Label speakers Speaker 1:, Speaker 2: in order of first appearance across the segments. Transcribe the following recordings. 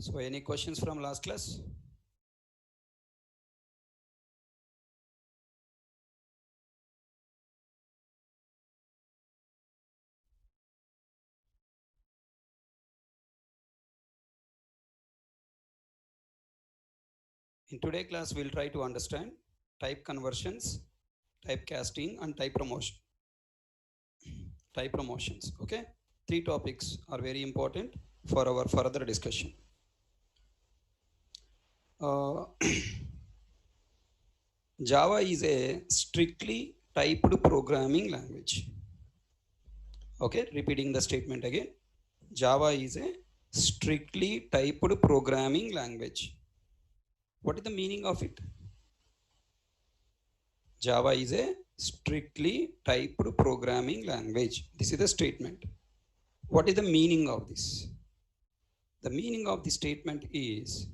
Speaker 1: So any questions from last class? In today's class, we'll try to understand type conversions, type casting, and type promotion. Type promotions. Okay, three topics are very important for our further discussion. Java is a strictly typed programming language. Okay, repeating the statement again. Java is a strictly typed programming language. What is the meaning of it? Java is a strictly typed programming language. This is the statement. What is the meaning of this? The meaning of the statement is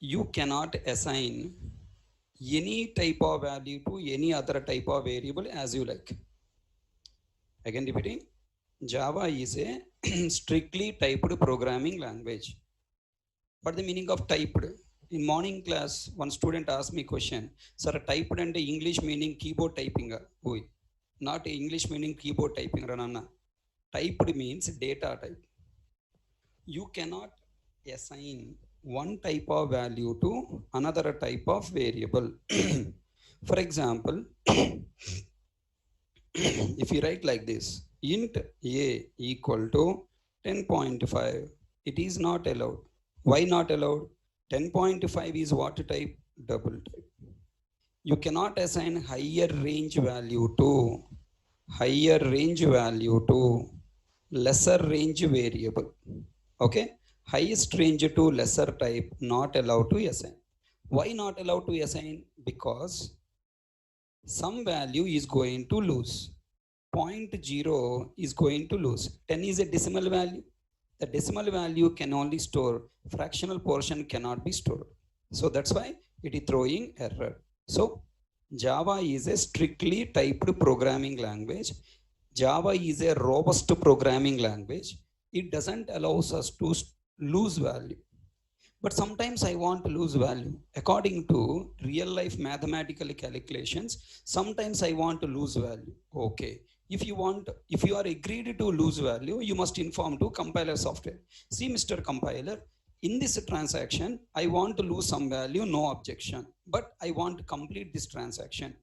Speaker 1: you cannot assign any type of value to any other type of variable as you like. Again repeating, Java is a strictly typed programming language. What is the meaning of typed? In morning class, one student asked me question, sir, typed and English meaning keyboard typing. Not English meaning keyboard typing. Typed means data type. You cannot assign one type of value to another type of variable. For example, if you write like this, int a equal to 10.5, it is not allowed. Why not allowed? 10.5 is what type? Double type. You cannot assign higher range value to lesser range variable. Okay, highest range to lesser type not allowed to assign. Why not allowed to assign? Because some value is going to lose. 0.0 is going to lose. 10 is a decimal value. The decimal value can only store, fractional portion cannot be stored. So that's why it is throwing error. So Java is a strictly typed programming language. Java is a robust programming language. It doesn't allow us to lose value. But sometimes I want to lose value. According to real life mathematical calculations, sometimes I want to lose value. Okay. If you are agreed to lose value, you must inform to compiler software. See, Mr. Compiler, in this transaction, I want to lose some value, no objection. But I want to complete this transaction.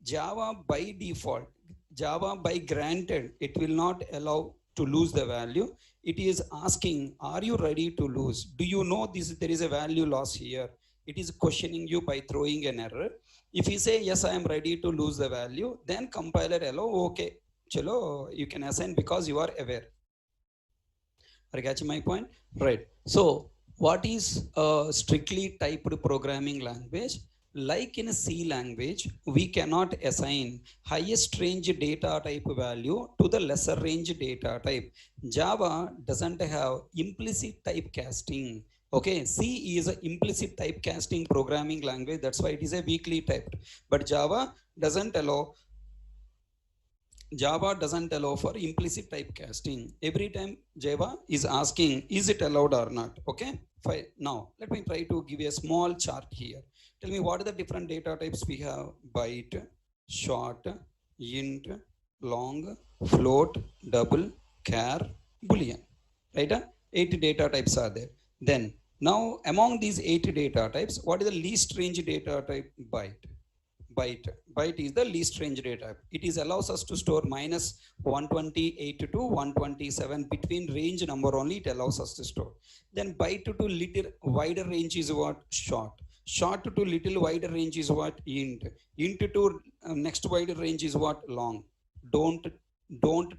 Speaker 1: Java by default, Java by granted, it will not allow to lose the value. It is asking, are you ready to lose? Do you know there is a value loss here? It is questioning you by throwing an error. If you say, yes, I am ready to lose the value, then compiler allow, okay, chalo, you can assign because you are aware. Are you catching my point? Right. So what is a strictly typed programming language? Like in a C language, we cannot assign highest range data type value to the lesser range data type. Java doesn't have implicit typecasting. Okay, C is an implicit typecasting programming language. That's why it is a weakly typed. But Java doesn't allow for implicit typecasting. Every time Java is asking, is it allowed or not? Okay, fine. Now, let me try to give you a small chart here. Tell me what are the different data types we have? Byte, short, int, long, float, double, char, boolean. Right? 8 data types are there. Then, now among these 8 data types, what is the least range data type? Byte. Byte is the least range data. It is allows us to store minus 128 to 127 between range number only it allows us to store. Then byte to little wider range is what? Short. Short to little wider range is what? Int. Int to next wider range is what? Long. Don't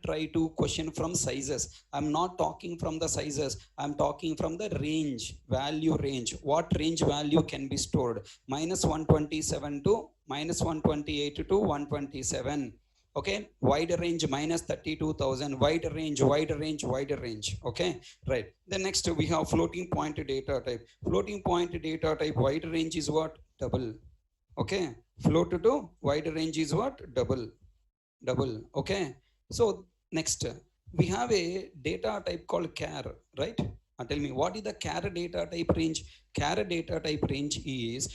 Speaker 1: try to question from sizes. I'm not talking from the sizes. I'm talking from the range, value range. What range value can be stored? Minus 127 to minus 128 to 127. Okay, wider range minus 32,000, wider range. Okay, right. Then next we have floating point data type. Floating point data type wider range is what? Double. Okay, float to wider range is what? Double. Okay, so Next, we have a data type called char, right? Tell me, what is the char data type range? Char data type range is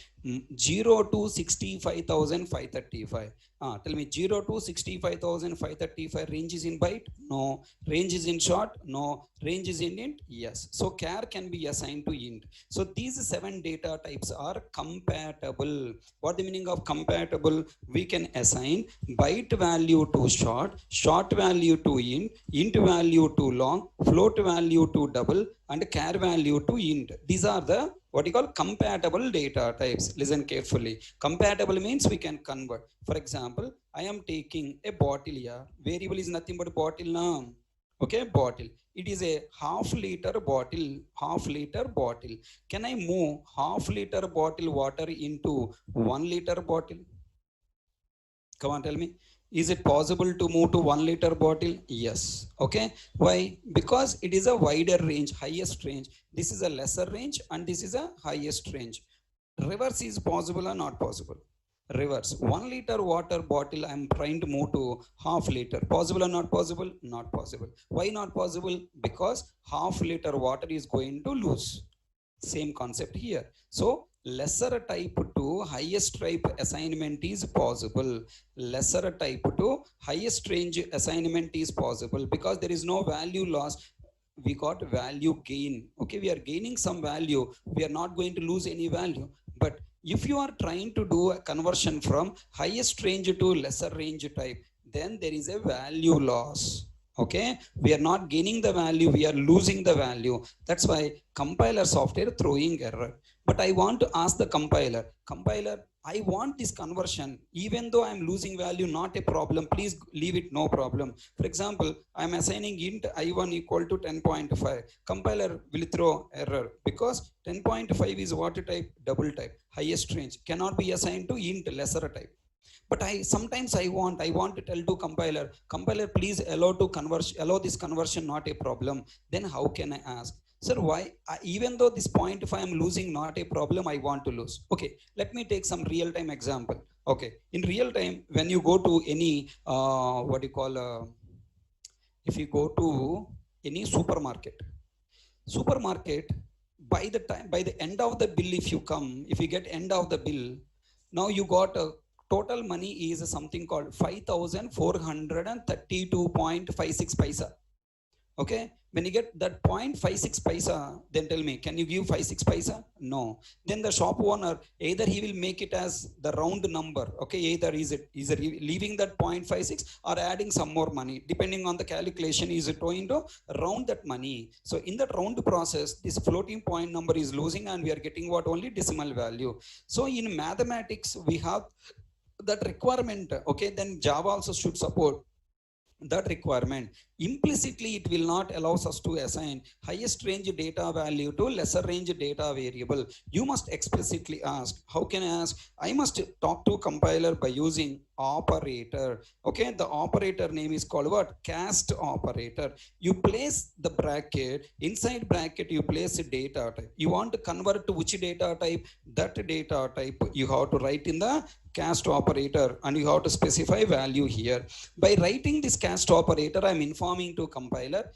Speaker 1: 0 to 65,535. Tell me, 0 to 65,535 range is in byte? No. Range is in short? No. Range is in int? Yes. So char can be assigned to int. So these 7 data types are compatible. What the meaning of compatible? We can assign byte value to short value to int value to long, float value to double, and char value to int. These are the what you call compatible data types. Listen carefully. Compatible means we can convert. For example, I am taking a bottle here. Variable is nothing but bottle now. Okay, bottle. It is a half liter bottle. Half liter bottle. Can I move half liter bottle water into 1 liter bottle? Come on, tell me. Is it possible to move to 1 liter bottle? Yes. Okay. Why? Because it is a wider range, highest range. This is a lesser range and this is a highest range. Reverse is possible or not possible? Reverse. 1 liter water bottle I am trying to move to half liter. Possible or not possible? Not possible. Why not possible? Because half liter water is going to lose. Same concept here. So lesser type to highest type assignment is possible. Lesser type to highest range assignment is possible because there is no value loss. We got value gain. Okay, we are gaining some value. We are not going to lose any value. But if you are trying to do a conversion from highest range to lesser range type, then there is a value loss. Okay, we are not gaining the value, we are losing the value. That's why compiler software throwing error. But I want to ask the compiler, I want this conversion, even though I'm losing value, not a problem. Please leave it, no problem. For example, I'm assigning int I1 equal to 10.5. Compiler will throw error because 10.5 is what type? Double type, highest range. Cannot be assigned to int lesser type. But sometimes I want to tell to compiler, please allow this conversion, not a problem. Then how can I ask? Sir, why? Even though this point if I am losing, not a problem, I want to lose. Okay, let me take some real-time example. Okay, in real time, when you go to any, if you go to any supermarket, by the end of the bill, if you get end of the bill, now you got a total money is something called 5,432.56 paisa. Okay, when you get that 0.56 paisa, then tell me, can you give 56 paisa? No. Then the shop owner, either he will make it as the round number. Okay, either is leaving that 0.56 or adding some more money, depending on the calculation. Is it going to round that money? So in that round process, this floating point number is losing, and we are getting what? Only decimal value. So in mathematics, we have that requirement. Okay, then Java also should support that requirement. Implicitly, it will not allow us to assign highest range data value to lesser range data variable. You must explicitly ask. How can I ask? I must talk to compiler by using operator. Okay, the operator name is called what? Cast operator. You place the bracket, inside bracket you place a data type. You want to convert to which data type? That data type you have to write in the cast operator, and you have to specify value here. By writing this cast operator, I'm informing to compiler,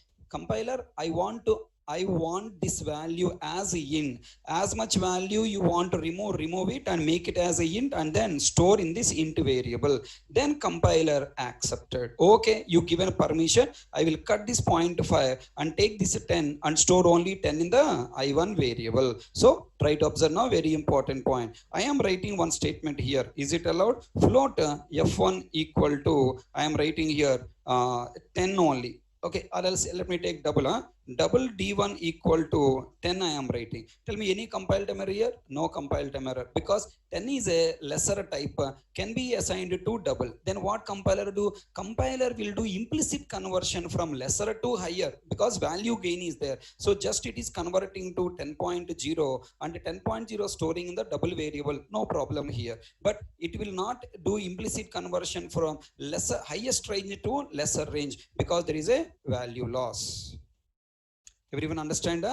Speaker 1: I want this value as a int. As much value you want to remove it and make it as a int, and then store in this int variable. Then compiler accepted. Okay, you given a permission. I will cut this 0.5 and take this 10 and store only 10 in the I1 variable. So try to observe now, very important point. I am writing one statement here. Is it allowed? Float F1 equal to, I am writing here 10 only. Okay, or else let me take double. Double D1 equal to 10 I am writing. Tell me, any compile time error here? No compile time error, because 10 is a lesser type, can be assigned to double. Then what compiler do? Compiler will do implicit conversion from lesser to higher, because value gain is there. So just it is converting to 10.0 and 10.0 storing in the double variable. No problem here. But it will not do implicit conversion from highest range to lesser range, because there is a value loss. Everyone understand?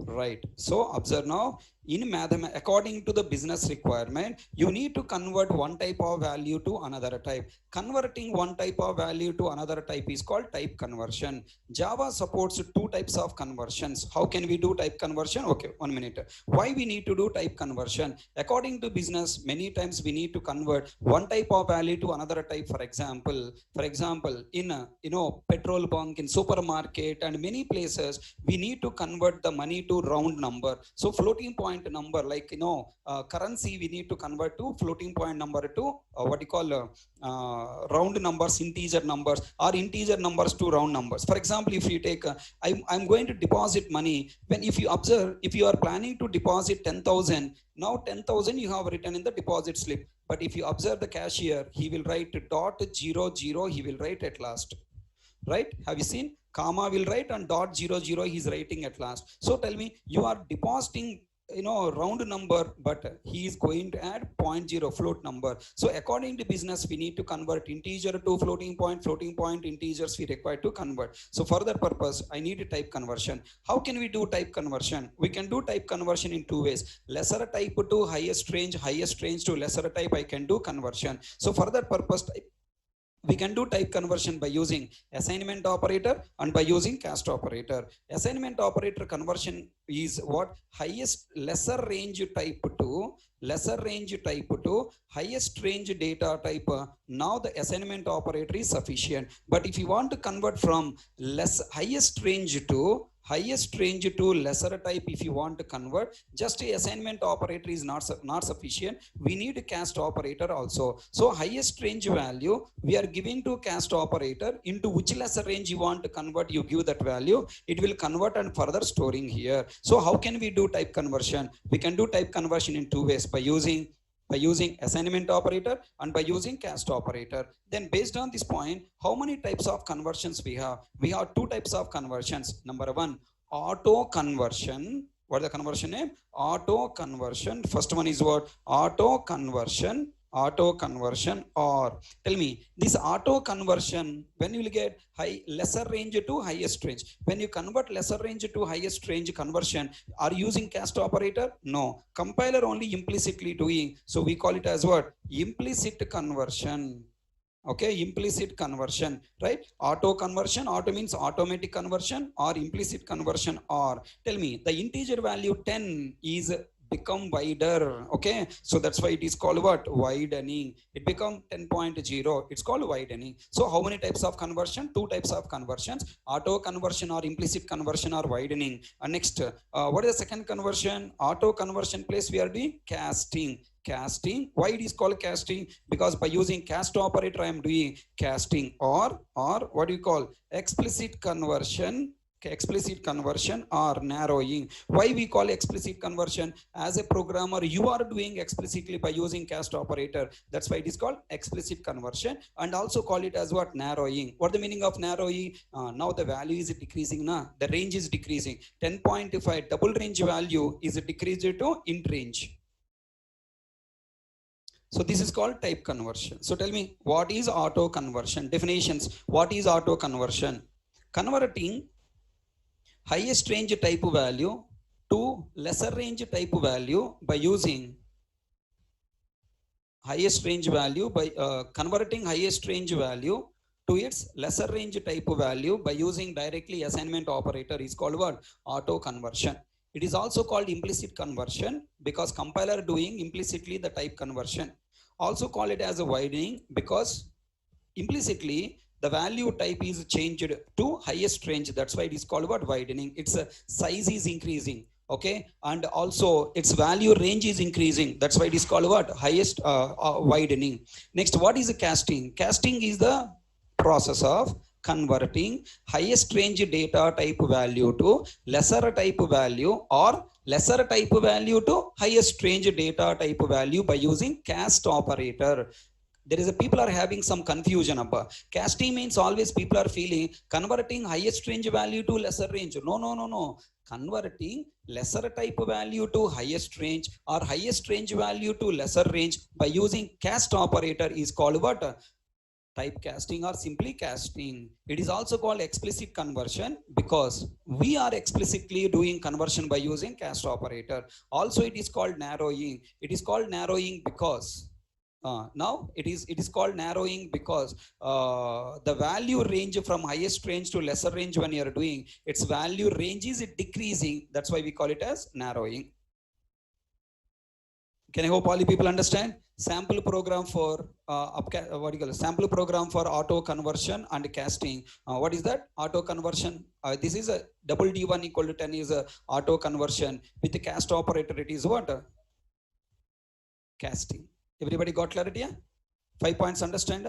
Speaker 1: Right. So observe now, in mathematics, according to the business requirement, you need to convert one type of value to another type. Converting one type of value to another type is called type conversion. Java supports two types of conversions. How can we do type conversion? Okay, 1 minute. Why we need to do type conversion? According to business, many times we need to convert one type of value to another type. For example, in a, petrol bunk, in supermarket, and many places, we need to convert the money to round number. So floating point number, like currency, we need to convert to floating point number to what you call round numbers, integer numbers, or integer numbers to round numbers. For example, if you take I'm going to deposit money. When if you observe, if you are planning to deposit 10,000, now 10,000 you have written in the deposit slip. But if you observe the cashier, he will write dot 00, he will write at last, right? Have you seen? Comma will write and dot 00 he's writing at last. So tell me, you are depositing round number, but he is going to add point 0 float number. So according to business, we need to convert integer to floating point integers we require to convert. So for that purpose, I need a type conversion. How can we do type conversion? We can do type conversion in two ways. Lesser type to highest range to lesser type, I can do conversion. So for that purpose, we can do type conversion by using assignment operator and by using cast operator. Assignment operator conversion is what? Highest lesser range type to highest range data type. Now the assignment operator is sufficient. But if you want to convert from highest range to lesser type, if you want to convert, just a assignment operator is not sufficient. We need a cast operator also. So highest range value we are giving to cast operator. Into which lesser range you want to convert, you give that value, it will convert and further storing here. So how can we do type conversion? We can do type conversion in two ways, by using assignment operator and by using cast operator. Then based on this point, how many types of conversions we have? We have two types of conversions. Number one, auto conversion. What is the conversion name? Auto conversion. First one is what? Auto conversion. Auto conversion. Or tell me, this auto conversion, when you will get lesser range to highest range, when you convert lesser range to highest range conversion, are you using cast operator? No, compiler only implicitly doing. So we call it as what? Implicit conversion. Okay, implicit conversion, right? Auto conversion, auto means automatic conversion, or implicit conversion. Or tell me, the integer value 10 is become wider. Okay, so that's why it is called what? Widening. It become 10.0, it's called widening. So how many types of conversion? Two types of conversions: auto conversion or implicit conversion or widening. Next, what is the second conversion? Auto conversion place we are doing casting. Why it is called casting? Because by using cast operator I am doing casting. Or what do you call? Explicit conversion or narrowing. Why we call explicit conversion? As a programmer, you are doing explicitly by using cast operator. That's why it is called explicit conversion. And also call it as what? Narrowing. What the meaning of narrowing? Now the value is decreasing. The range is decreasing. 10.5 double range value is decreased to int range. So this is called type conversion. So tell me, what is auto conversion? Definitions. What is auto conversion? Converting highest range type value to lesser range type value by using highest range value, by converting highest range value to its lesser range type value by using directly assignment operator is called what? Auto conversion. It is also called implicit conversion because compiler doing implicitly the type conversion. Also call it as a widening because implicitly the value type is changed to highest range. That's why it is called what? Widening. Its size is increasing. Okay, and also its value range is increasing. That's why it is called what? Highest widening. Next, what is a casting? Casting is the process of converting highest range data type value to lesser type value, or lesser type value to highest range data type value by using cast operator. There is a people are having some confusion about casting. Means always people are feeling converting highest range value to lesser range. No. Converting lesser type value to highest range or highest range value to lesser range by using cast operator is called what? typecasting or simply casting. It is also called explicit conversion because we are explicitly doing conversion by using cast operator. Also, it is called narrowing. It is called narrowing because now it is called narrowing because the value range from highest range to lesser range when you are doing its value range is decreasing. That's why we call it as narrowing. Can I hope all you people understand? Sample program for what do you call it? Sample program for auto conversion and casting. What is that? Auto conversion. This is a double D1 equal to 10 is a auto conversion. With the cast operator, it is what? Casting. Everybody got clarity? Yeah? 5 points understand?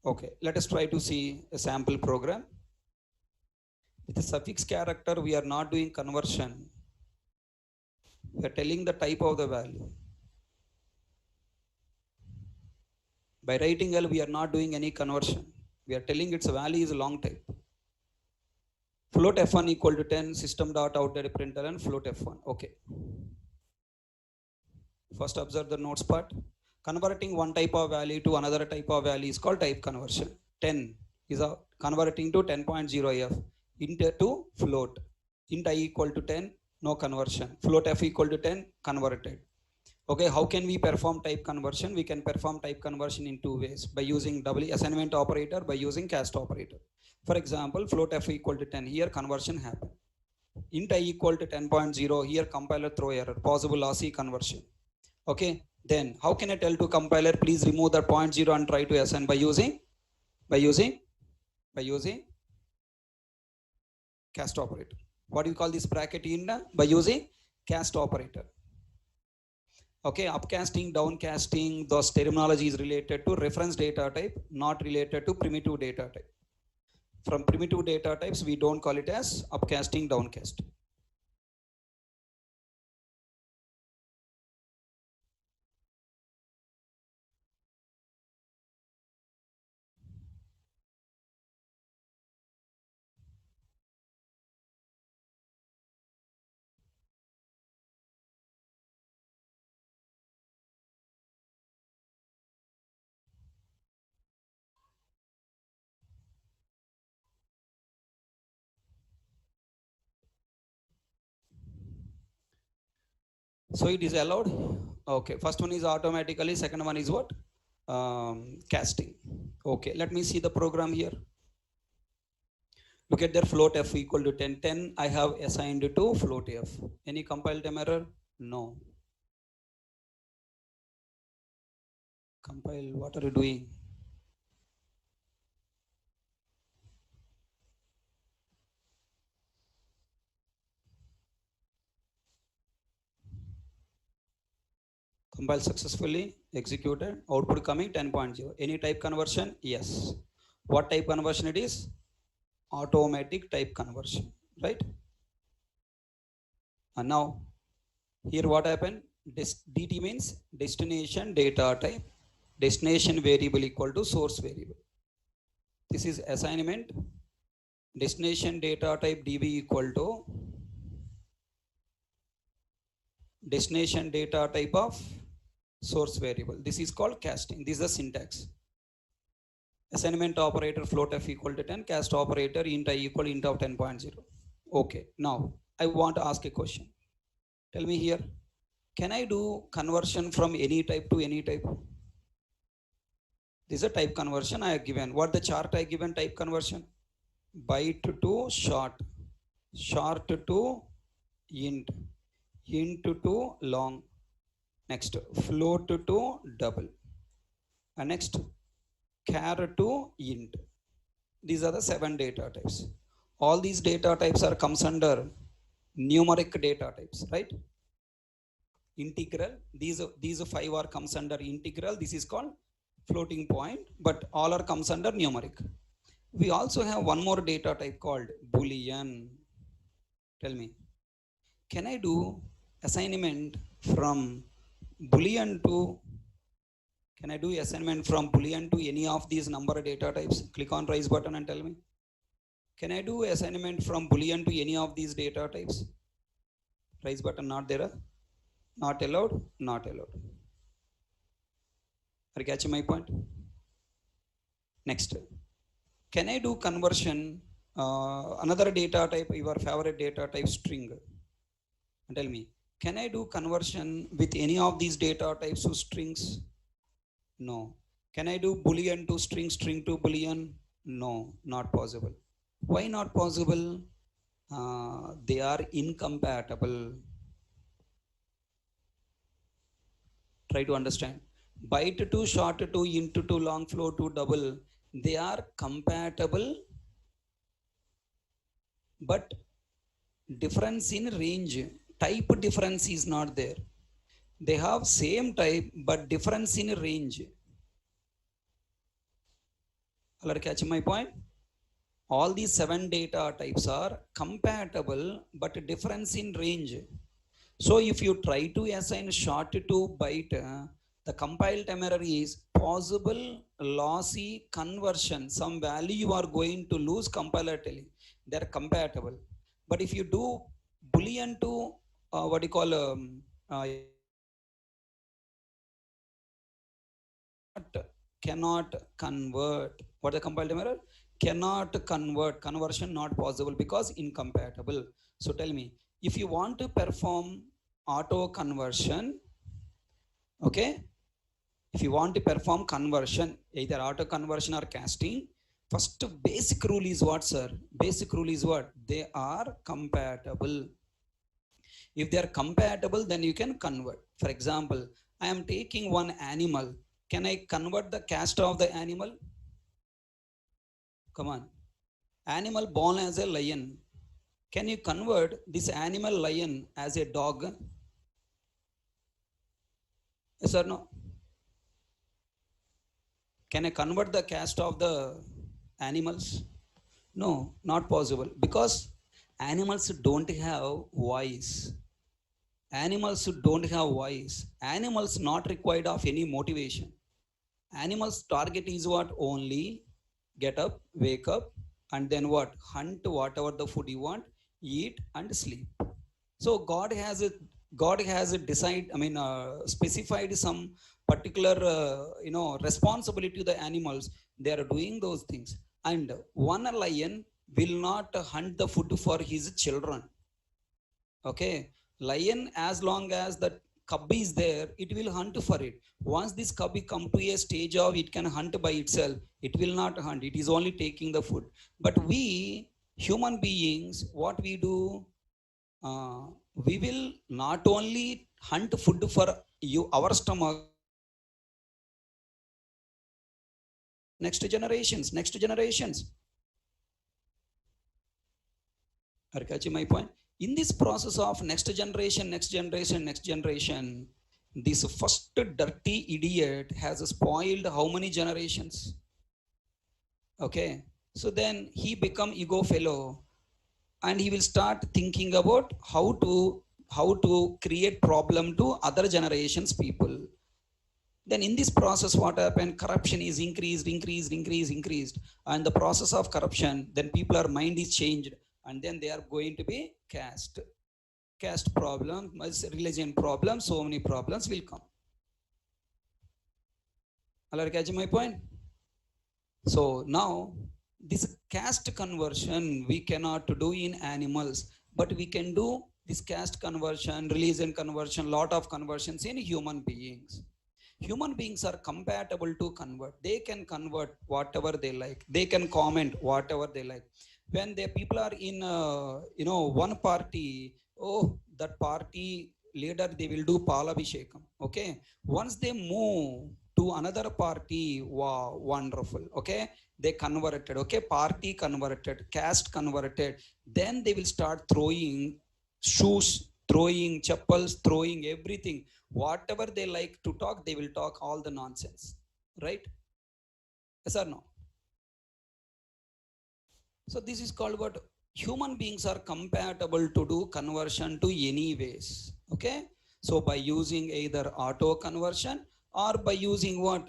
Speaker 1: Okay, let us try to see a sample program. With a suffix character, we are not doing conversion. We are telling the type of the value. By writing L, we are not doing any conversion. We are telling its value is a long type. Float F1 equal to 10, system dot out at printer and float F1. Okay. First observe the notes part. Converting one type of value to another type of value is called type conversion. 10 is converting to 10.0f int to float. Int I equal to 10, no conversion. Float F equal to 10, converted. Okay, how can we perform type conversion? We can perform type conversion in two ways, by using double assignment operator, by using cast operator. For example, float F equal to 10, here conversion happen. Int I equal to 10.0, here compiler throw error, possible lossy conversion. Okay, then how can I tell to compiler, please remove that 0.0 and try to assign by using cast operator. What do you call this bracket in? By using cast operator. Okay, upcasting, downcasting, those terminology is related to reference data type, not related to primitive data type. From primitive data types, we don't call it as upcasting, downcasting. So it is allowed. Okay, first one is automatically, second one is what? Casting. Okay, let me see the program here. Look at their float F equal to 10. 10 I have assigned to float F. Any compile time error? No. Compile, what are you doing? Compile successfully, executed, output coming 10.0. Any type conversion? Yes. What type conversion it is? Automatic type conversion, right? And now, here what happened? DT means destination data type, destination variable equal to source variable. This is assignment, destination data type DB equal to destination data type of source variable. This is called casting. This is the syntax. Assignment operator float F equal to 10, cast operator int I equal int of 10.0. Okay, now I want to ask a question. Tell me here, can I do conversion from any type to any type? This is a type conversion I have given. What the chart I given type conversion? Byte to short, short to int, int to long, next float to double, and next char to int. These are the 7 data types. All these data types are comes under numeric data types, right? Integral, these 5 are comes under integral. This is called floating point, but all are comes under numeric. We also have one more data type called Boolean. Tell me, can I do assignment from Boolean to, can I do assignment from Boolean to any of these number data types? Click on raise button and tell me. Can I do assignment from Boolean to any of these data types? Raise button not there. Not allowed, not allowed. Are you catching my point? Next, can I do conversion another data type, your favorite data type, string? And tell me, can I do conversion with any of these data types of strings? No. Can I do boolean to string, string to boolean? No, not possible. Why not possible? They are incompatible. Try to understand. Byte to short to int to long flow to double, they are compatible, but difference in range, type difference is not there. They have same type but difference in range. Are catching my point? All these 7 data types are compatible but difference in range. So if you try to assign short to byte, the compile time error is possible lossy conversion. Some value you are going to lose compiler telling. They are compatible. But if you do boolean to what you call uh, cannot convert. What the compile time error? Cannot convert. Conversion not possible because incompatible. So tell me, if you want to perform auto conversion, okay, if you want to perform conversion, either auto conversion or casting, first basic rule is what, sir? Basic rule is what? They are compatible. If they are compatible, then you can convert. For example, I am taking one animal. Can I convert the caste of the animal? Come on. Animal born as a lion. Can you convert this animal lion as a dog? Yes or no? Can I convert the caste of the animals? No, not possible, because animals don't have voice. Animals don't have voice. Animals not required of any motivation. Animals target is what? Only get up, wake up, and then what? Hunt whatever the food you want, eat and sleep. So God has a decide, I mean, specified some particular responsibility to the animals. They are doing those things. And one lion will not hunt the food for his children. Okay, lion, as long as the cub is there, it will hunt for it. Once this cub come to a stage of it can hunt by itself, it will not hunt, it is only taking the food. But we human beings, what we do, uh, we will not only hunt food for you, our stomach, next generations. Are you catching my point? In this process of next generation, this first dirty idiot has spoiled how many generations? Okay, so then he become ego fellow, and he will start thinking about how to create problem to other generations people. Then in this process, what happened? Corruption is increased, and the process of corruption, then people are mind is changed, and then they are going to be caste problem, religion problem, so many problems will come. Are you catching my point? So now this caste conversion we cannot do in animals, but we can do this caste conversion, religion conversion, lot of conversions in human beings. Human beings are compatible to convert. They can convert whatever they like. They can comment whatever they like. When the people are in one party, oh, that party leader, they will do palabhishekam. Okay, once they move to another party, wow, wonderful. Okay, they converted. Okay, party converted, caste converted. Then they will start throwing shoes, throwing chappals, throwing everything. Whatever they like to talk, they will talk all the nonsense. Right? Yes or no? So this is called what? Human beings are compatible to do conversion to any ways. Okay, so by using either auto conversion or by using what,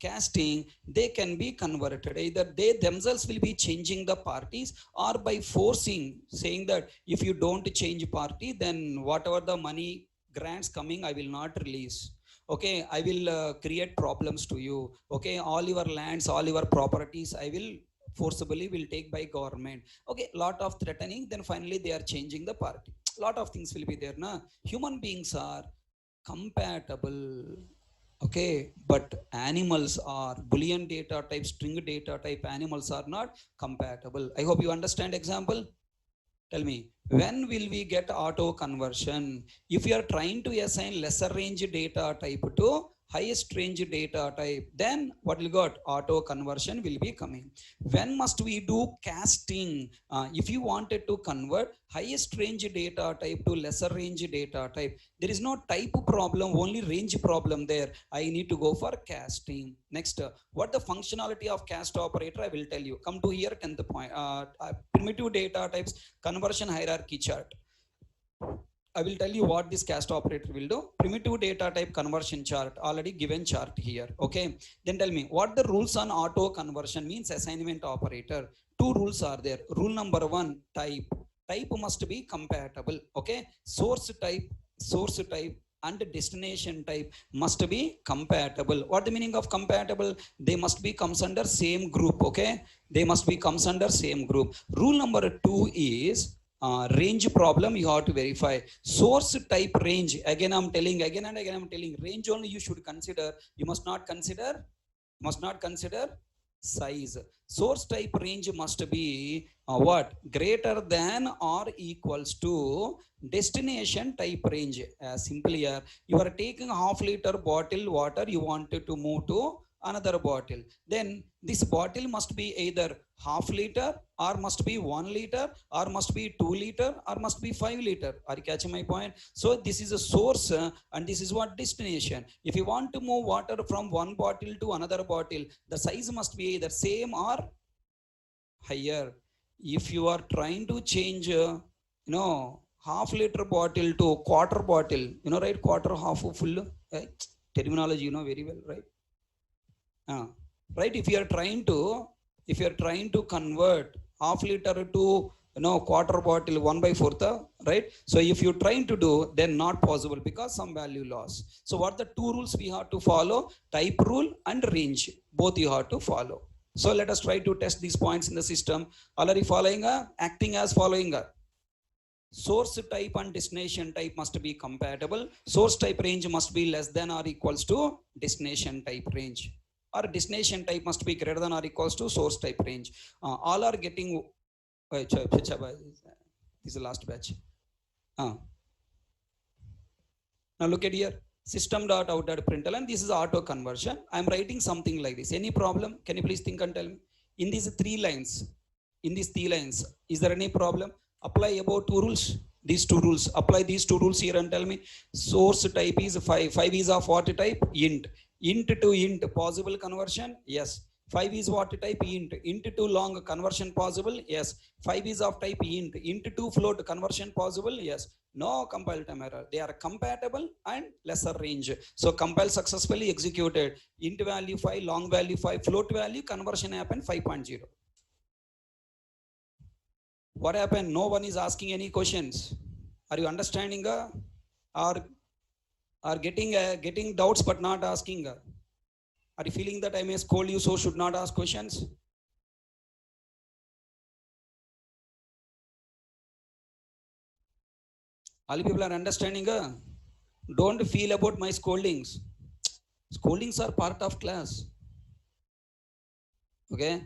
Speaker 1: casting, they can be converted. Either they themselves will be changing the parties, or by forcing, saying that if you don't change party, then whatever the money grants coming, I will not release. Okay, I will create problems to you. Okay, all your lands, all your properties, I will forcibly will take by government. Okay, lot of threatening, then finally they are changing the party. Lot of things will be there na. Human beings are compatible, okay, but animals are boolean data type, string data type, animals are not compatible. I hope you understand. Example, tell me, when will we get auto conversion? If you are trying to assign lesser range data type to highest range data type, then what will got? Auto conversion will be coming. When must we do casting? If you wanted to convert highest range data type to lesser range data type, there is no type problem, only range problem there. I need to go for casting. Next, what the functionality of cast operator, I will tell you. Come to here, 10th point. Primitive data types conversion hierarchy chart. I will tell you what this cast operator will do. Primitive data type conversion chart, already given chart here. Okay, then tell me what the rules on auto conversion means. Assignment operator, two rules are there. Rule number one, type must be compatible. Okay, source type and destination type must be compatible. What the meaning of compatible? They must be comes under same group. Okay, they must be comes under same group. Rule number two is range problem. You have to verify source type range. Again I'm telling, again and again I'm telling, range only you should consider. You must not consider size. Source type range must be what? Greater than or equals to destination type range. Simply here, you are taking half liter bottle water, you wanted to move to another bottle, then this bottle must be either half liter, or must be 1 liter, or must be 2 liter, or must be 5 liter. Are you catching my point? So this is a source, and this is what destination. If you want to move water from one bottle to another bottle, the size must be either same or higher. If you are trying to change half liter bottle to quarter bottle, right, quarter half full, terminology very well, right? Right, if you are trying to convert half liter to quarter bottle 1 by 4th, right? So if you're trying to do, then not possible because some value loss. So what the two rules we have to follow? Type rule and range, both you have to follow. So let us try to test these points in the system. Already following, acting as following. Source type and destination type must be compatible. Source type range must be less than or equals to destination type range, or destination type must be greater than or equals to source type range. All are getting this is the last batch. Now look at here, system.out.println, and this is auto conversion. I'm writing something like this. Any problem? Can you please think and tell me? In these three lines, is there any problem? Apply about two rules. These two rules, apply these two rules here and tell me. Source type is 5. 5 is of what type? Int. Int to int possible conversion? Yes. 5 is what type? Int. Int to long conversion possible? Yes. 5 is of type int. Int to float conversion possible? Yes. No compile time error. They are compatible and lesser range. So compile successfully executed. Int value 5, long value 5, float value conversion happened 5.0. What happened? No one is asking any questions. Are you understanding? Or are getting doubts but not asking? Are you feeling that I may scold you, so should not ask questions? All people are understanding? Don't feel about my scoldings. Scoldings are part of class. Okay?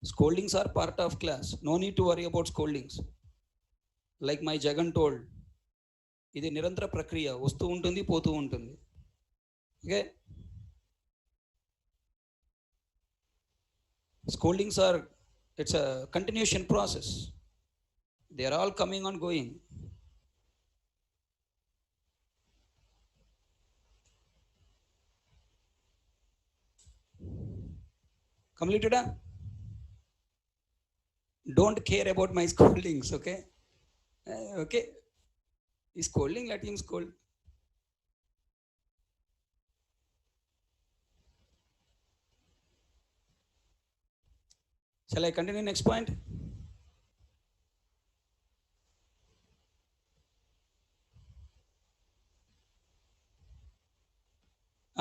Speaker 1: Scoldings are part of class. No need to worry about scoldings. Like my Jagan told, ఇది నిరంతర ప్రక్రియ, వస్తూ ఉంటుంది పోతూ ఉంటుంది. Okay? Scoldings are, it's a continuation process. They are all coming and going. Completed? Don't care about my scoldings, okay? Okay. Is scolding, let him scold. Shall I continue next point?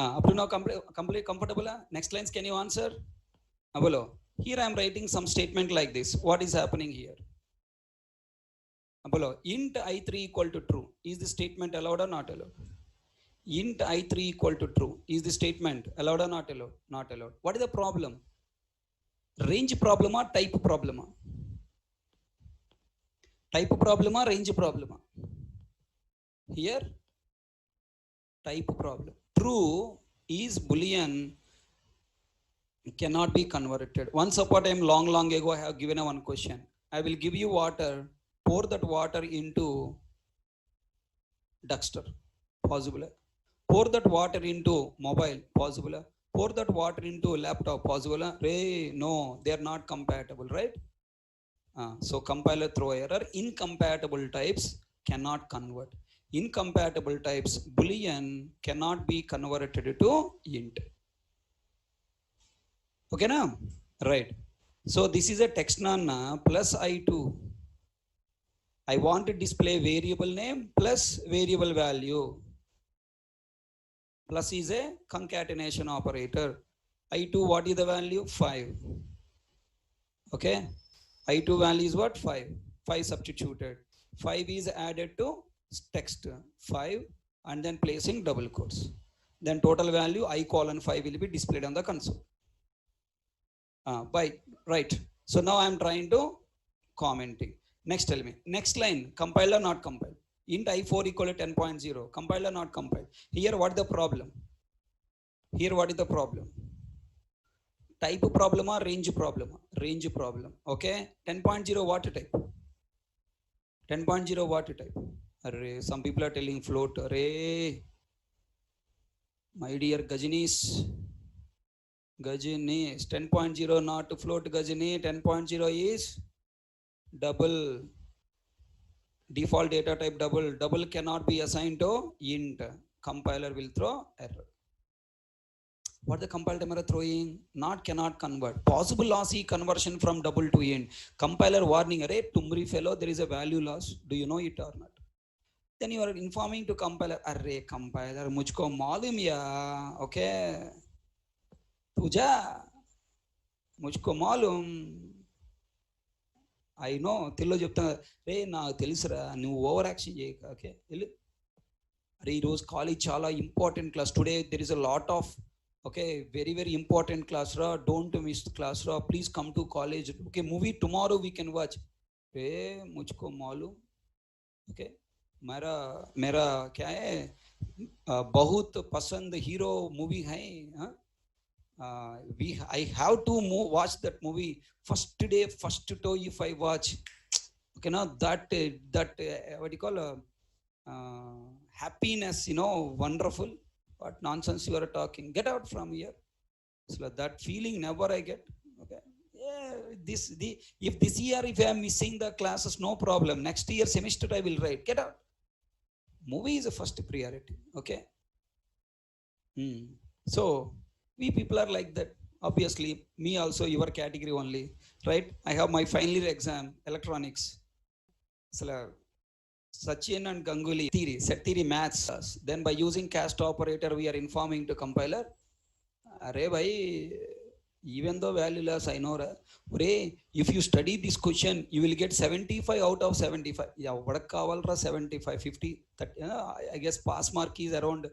Speaker 1: Up to now, complete comfortable? Next lines, can you answer? Below. Here I am writing some statement like this. What is happening here? Below. Int I3 equal to true. Is the statement allowed or not allowed? Int I3 equal to true. Is the statement allowed or not allowed? Not allowed. What is the problem? Range problem or type problem? Type problem or range problem? Here, type problem. True is Boolean cannot be converted. Once upon a time, long ago, I have given a one question. I will give you water, pour that water into duster. Possible. Pour that water into mobile. Possible. Pour that water into laptop. Possible. Hey, no, they are not compatible, right? So compiler throw error. Incompatible types cannot convert. Incompatible types Boolean cannot be converted to int. Okay now? Right. So this is a text nana plus I2. I want to display variable name plus variable value. Plus is a concatenation operator. I2, what is the value? 5. Okay. I2 value is what? 5. 5 substituted. 5 is added to text 5 and then placing double quotes. Then total value I:5 will be displayed on the console. Right. So now I am trying to commenting. Next, tell me. Next line, compile or not compile? Int I4 equal to 10.0. Compile or not compile? Here, what is the problem? Here, what is the problem? Type problem or range problem? Range problem. Okay. 10.0 what type? 10.0 what type? Array, some people are telling float. Array, my dear Gajinis. 10.0 not float Gajini. 10.0 is double. Default data type double. Double cannot be assigned to int. Compiler will throw error. What the compiler throwing? Not cannot convert. Possible lossy conversion from double to int. Compiler warning, array tumri fellow, there is a value loss. Do you know it or not? Then you are informing to compiler, array compiler, mujhko malum ya, okay. तुझा मुझको मालूम I know తెలుగులో చెప్తాను రే నాకు తెలుసురా నువ్వు over action చేయక okay వెళ్ళు అరే ఈరోజు కాలేజ్ చాలా important class today there is a lot of okay very very important class రా డోంట్ మిస్ క్లాస్ రా please come to college okay movie tomorrow we can watch రే मुझको मालूम ओके मेरा क्या है बहुत पसंद हीरो मूवी है I have to watch that movie first day, first show if I watch. Okay, now that what do you call happiness, you know, wonderful. What nonsense you are talking? Get out from here. So that feeling never I get. Okay, yeah. If this year if I am missing the classes, no problem. Next year semester I will write. Get out. Movie is the first priority. Okay. So. We people are like that. Obviously, me also your category only, right? I have my final year exam, electronics. So, Sachin and Ganguly theory, set theory maths. Then by using cast operator, we are informing to compiler. Array bhai, even though value loss, I know. If you study this question, you will get 75 out of 75. Yeah, what kavalra 75, 50, 30. I guess pass mark is around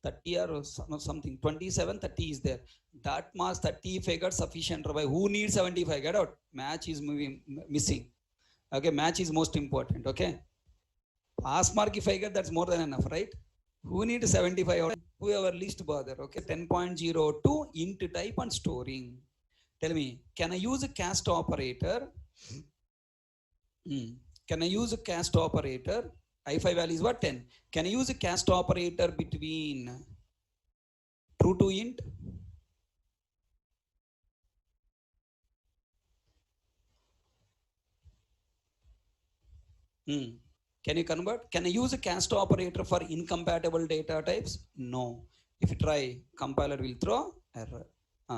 Speaker 1: 30 or something, 27, 30 is there. That marks 30 if I got sufficient. Who needs 75? Get out. Match is missing. Okay, match is most important. Okay. Pass mark if I get, that's more than enough, right? Who needs 75? Whoever least bother. Okay, 10.02 int type and storing. Tell me, can I use a cast operator? Can I use a cast operator? I5 value is what? 10. Can I use a cast operator between true to int? Can you convert? Can I use a cast operator for incompatible data types? No. If you try, compiler will throw error.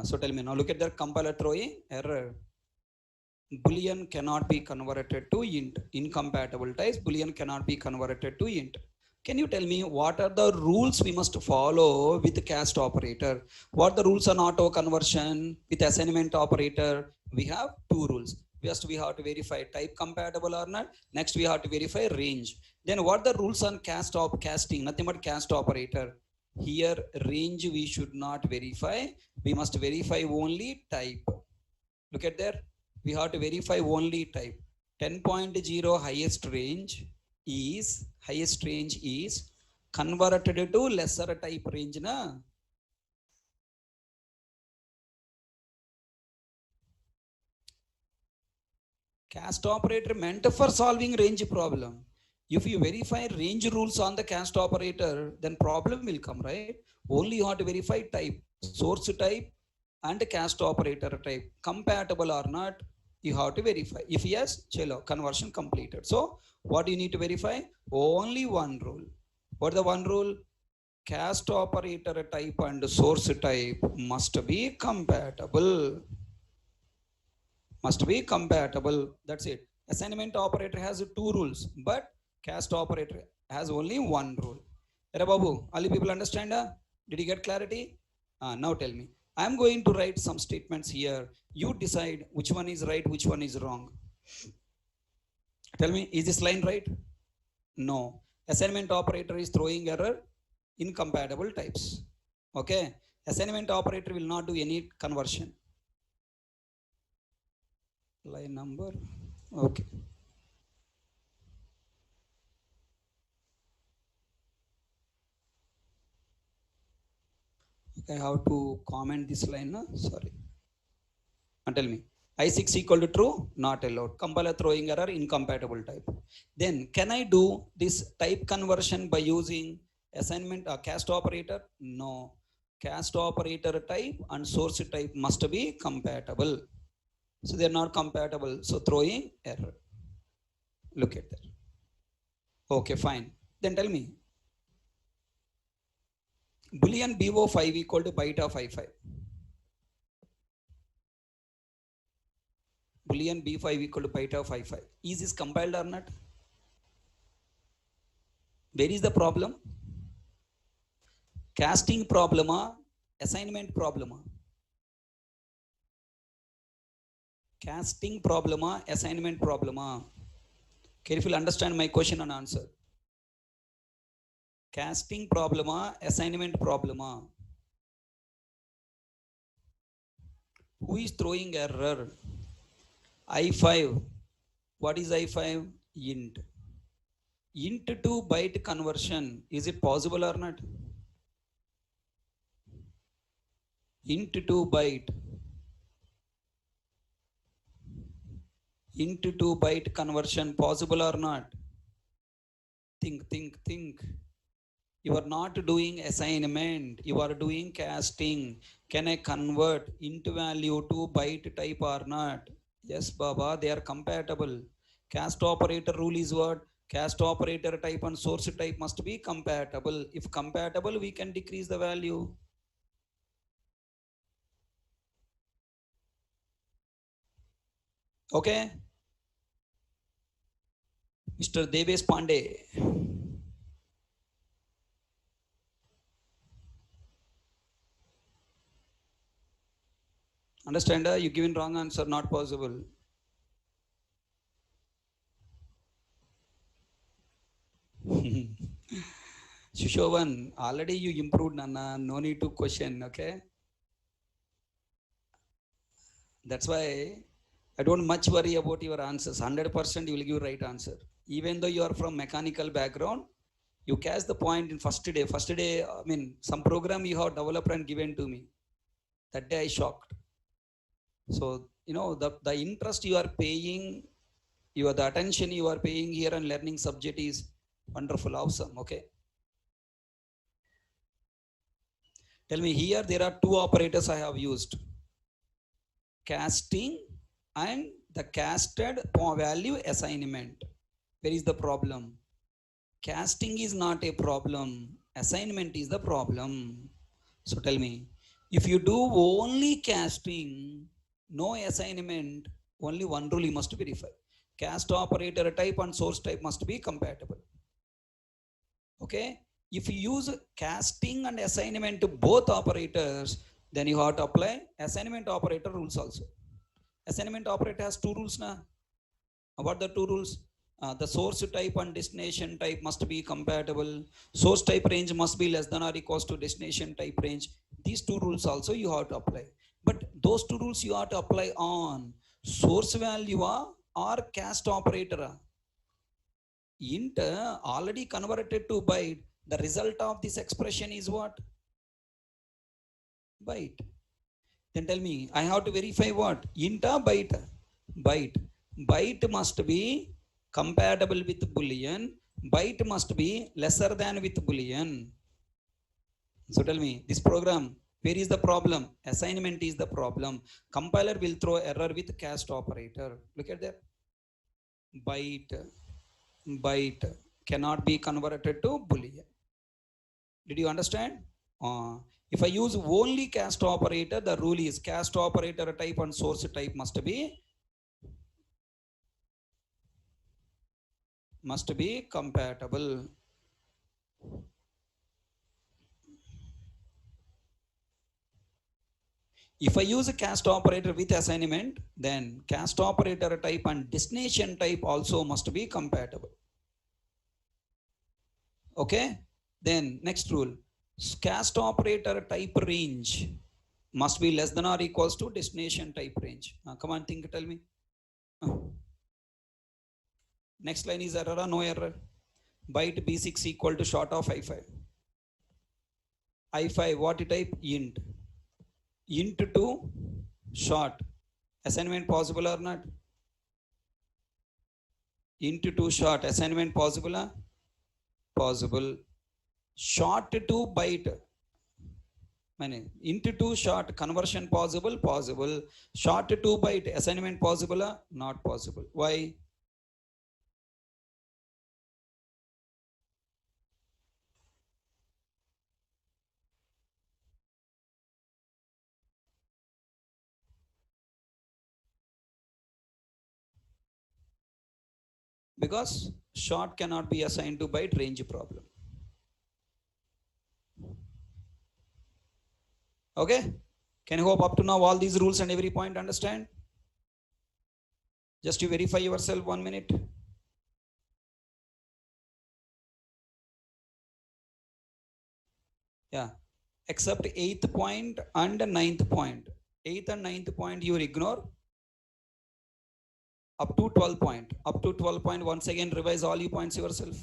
Speaker 1: So tell me now, look at the compiler throwing error. Boolean cannot be converted to int. Incompatible types, Boolean cannot be converted to int. Can you tell me what are the rules we must follow with cast operator? What the rules on auto conversion with assignment operator? We have two rules. First, we have to verify type compatible or not. Next, we have to verify range. Then what the rules on casting? Nothing but cast operator. Here, range we should not verify. We must verify only type. Look at there. We have to verify only type. 10.0 highest range is converted to lesser type range na. Cast operator meant for solving range problem. If you verify range rules on the cast operator, then problem will come, right? Only you have to verify type, source type and cast operator type, compatible or not, you have to verify. If yes, chalo, conversion completed. So what do you need to verify? Only one rule. What is the one rule? Cast operator type and source type must be compatible. Must be compatible. That's it. Assignment operator has two rules, but cast operator has only one rule. Hey, Babu, all you people understand? Did you get clarity? Now tell me. I'm going to write some statements here. You decide which one is right, which one is wrong. Tell me, is this line right? No. Assignment operator is throwing error, incompatible types. Okay. Assignment operator will not do any conversion. Line number. Okay. I have to comment this line. No? Sorry. And tell me. I6 equal to true, not allowed. Compiler throwing error, incompatible type. Then can I do this type conversion by using assignment cast operator? No. Cast operator type and source type must be compatible. So they are not compatible. So throwing error. Look at that. Okay, fine. Then tell me. Boolean BO5 equal to byte of I5. Boolean B5 equal to byte of I5. Is this compiled or not? Where is the problem? Casting problem, assignment problem. Casting problem, assignment problem. Carefully understand my question and answer. Casting problem, assignment problem. Who is throwing error? I5. What is I5? Int. Int to byte conversion. Is it possible or not? Int to byte. Int to byte conversion possible or not? Think. You are not doing assignment. You are doing casting. Can I convert int value to byte type or not? Yes, Baba, they are compatible. Cast operator rule is what? Cast operator type and source type must be compatible. If compatible, we can decrease the value. Okay? Mr. Devesh Pandey. Understand? You given wrong answer, not possible. Shushovan, already you improved, Nana. No need to question, okay? That's why I don't much worry about your answers. 100% you will give right answer. Even though you are from mechanical background, you catch the point in first day. First day, I mean, some program you have developed and given to me. That day I shocked. So, you know, the interest you are paying, the attention you are paying here and learning subject is wonderful, awesome, okay? Tell me, here there are two operators I have used. Casting and the casted value assignment. Where is the problem? Casting is not a problem. Assignment is the problem. So tell me, if you do only casting, no assignment, only one rule you must verify. Cast operator type and source type must be compatible. Okay, if you use casting and assignment to both operators, then you have to apply assignment operator rules also. Assignment operator has two rules now. What the two rules? The source type and destination type must be compatible. Source type range must be less than or equals to destination type range. These two rules also you have to apply. But those two rules you have to apply on source value or cast operator. Int already converted to byte. The result of this expression is what? Byte. Then tell me, I have to verify what? Int or byte? Byte. Byte must be compatible with Boolean. Byte must be lesser than with Boolean. So tell me, this program, where is the problem? Assignment is the problem. Compiler will throw error with cast operator. Look at that. Byte cannot be converted to Boolean. Did you understand? If I use only cast operator, the rule is cast operator type and source type must be compatible. If I use a cast operator with assignment, then cast operator type and destination type also must be compatible. Okay? Then next rule, cast operator type range must be less than or equals to destination type range. Come on, tell me. Next line is error or no error? Byte B6 equal to short of I5. I5 what type? Int. Int to short. Assignment possible or not? Int to short. Assignment possible? Possible. Short to byte. Int to short. Conversion possible? Possible. Short to byte. Assignment possible? Not possible. Why? Because short cannot be assigned to byte, range problem. Okay? Can you hope up to now all these rules and every point understand? Just to verify yourself 1 minute. Yeah. Except 8th point and 9th point. 8th and 9th point you ignore. Up to 12 point. Up to 12 point, once again revise all you points yourself.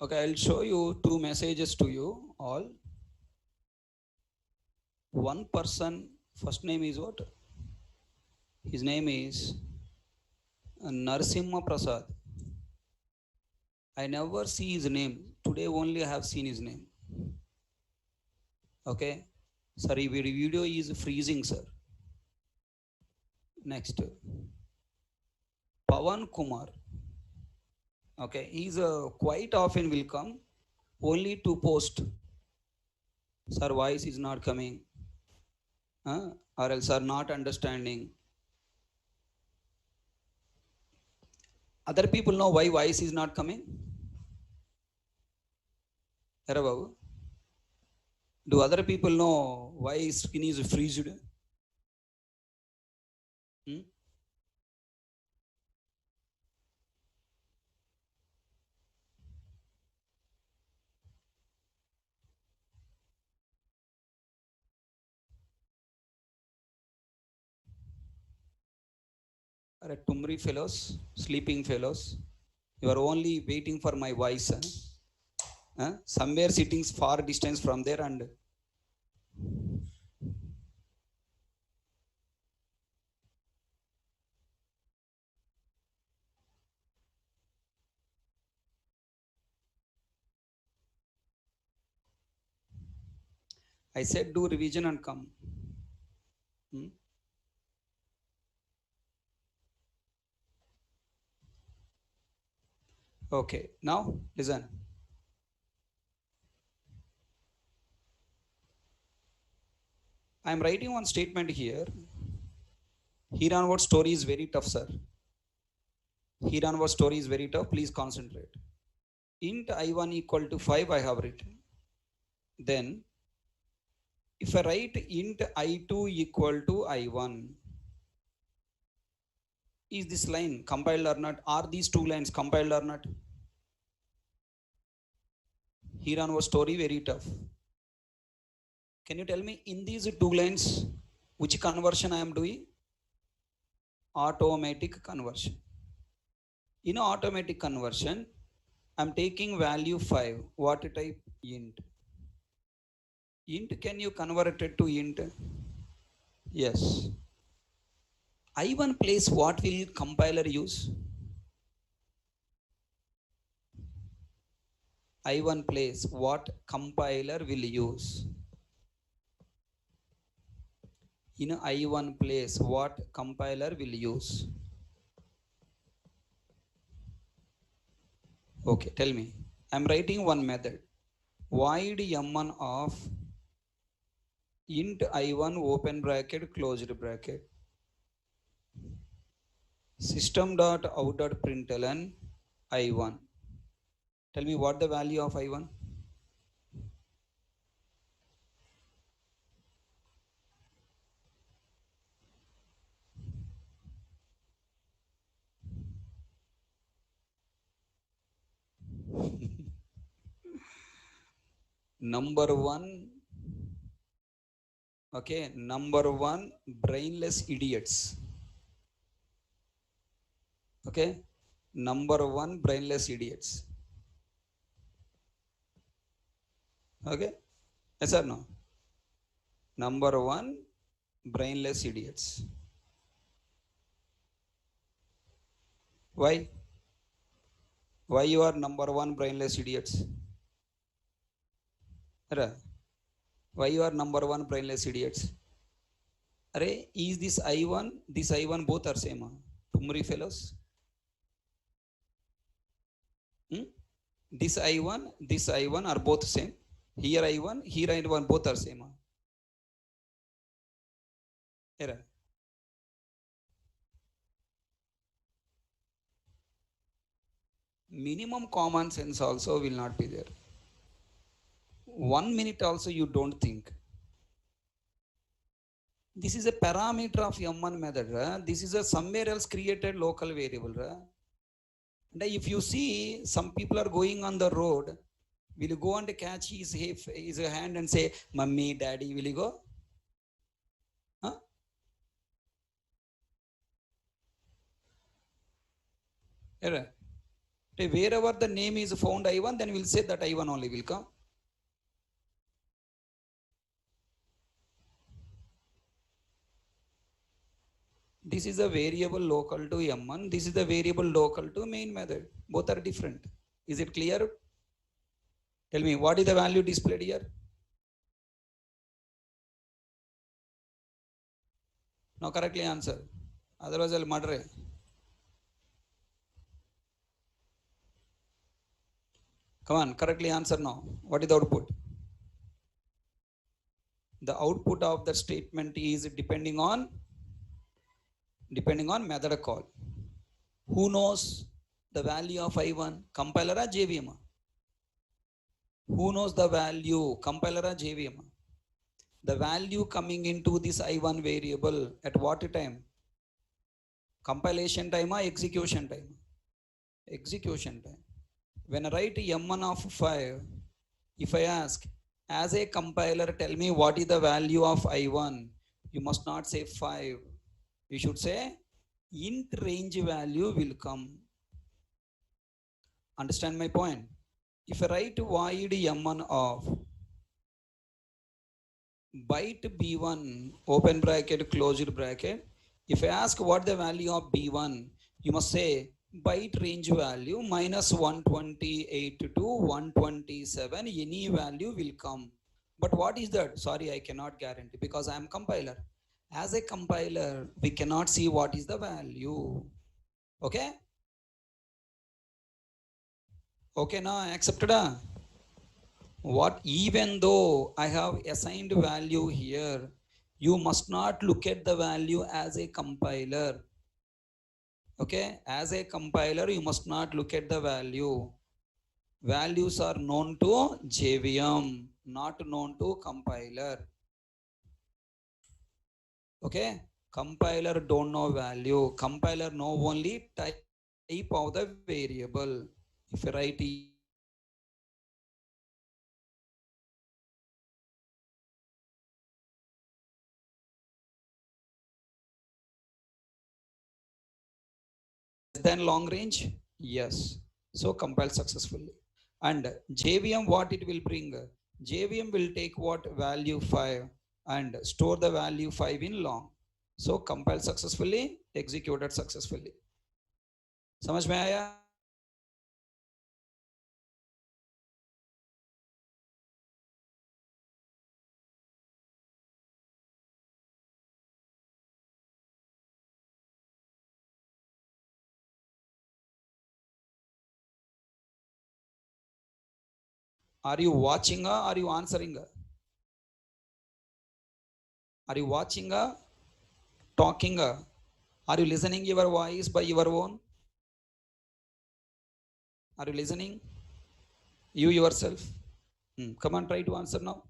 Speaker 1: Okay, I'll show you two messages to you all. One person, first name is what? His name is Narasimha Prasad. I never see his name. Today only I have seen his name. Okay. Sorry, video is freezing, sir. Next. Pawan Kumar. Okay. He's quite often will come only to post. Sir, voice is not coming. Or else are not understanding. Other people know why voice is not coming? Babu? Do other people know why skin is freezed? Hmm? Are Tumri fellows, sleeping fellows? You are only waiting for my voice. Somewhere sitting far distance from there, and I said do revision and come. Hmm? Okay, now listen. I am writing one statement here. Here onward story is very tough, sir. Here onward story is very tough. Please concentrate. Int I1 equal to 5 I have written. Then if I write int I2 equal to I1, is this line compiled or not? Are these two lines compiled or not? Here onward story very tough. Can you tell me in these two lines which conversion I am doing? Automatic conversion. In automatic conversion, I'm taking value 5. What type? Int. Int, can you convert it to int? Yes. I1 place, what will compiler use? I1 place, what compiler will use? In I1 place, what compiler will use? Okay, tell me. I'm writing one method. Void M1 of int I1 open bracket closed bracket system.out.println I1. Tell me what the value of I1? Number one, okay, number one, brainless idiots. Okay, number one, brainless idiots. Okay, yes or no? Number one, brainless idiots. Why? Why you are number one, brainless idiots? Why you are number one, brainless idiots? Array, is this I1 both are same? Tumri fellows? Hmm? This I1 are both same. Here I1, here I1 both are same. Error. Minimum common sense also will not be there. 1 minute also you don't think. This is a parameter of M1 method. This is a somewhere else created local variable. And if you see some people are going on the road, will you go and catch his hand and say, "Mummy, Daddy"? Will you go? Huh? Wherever the name is found I1, then we'll say that I1 only will come. This is a variable local to M1. This is the variable local to main method. Both are different. Is it clear? Tell me, what is the value displayed here? No, correctly answer. Otherwise, I'll murder. Come on, correctly answer now. What is the output? The output of the statement is depending on method call. Who knows the value of I1? Compiler or JVM? Who knows the value? Compiler or JVM? The value coming into this I1 variable at what time? Compilation time or execution time? Execution time. When I write M1 of 5, if I ask, as a compiler, tell me what is the value of I1, you must not say 5. You should say int range value will come. Understand my point? If I write void M1 of byte B1, open bracket, closed bracket, if I ask what the value of B1, you must say byte range value minus 128 to 127, any value will come. But what is that? Sorry, I cannot guarantee because I am compiler. As a compiler, we cannot see what is the value. Okay? Okay, now accepted? What, even though I have assigned value here, you must not look at the value as a compiler. Okay, as a compiler, you must not look at the value. Values are known to JVM, not known to compiler. Okay, compiler don't know value. Compiler know only type of the variable. If I write than long range, yes, so compile successfully. And JVM, what it will bring? JVM will take what value 5 and store the value 5 in long. So compile successfully, executed successfully. समझ में आया? Are you watching or are you answering? Are you watching or talking? Are you listening your voice by your own? Are you listening? You yourself? Come on, try to answer now.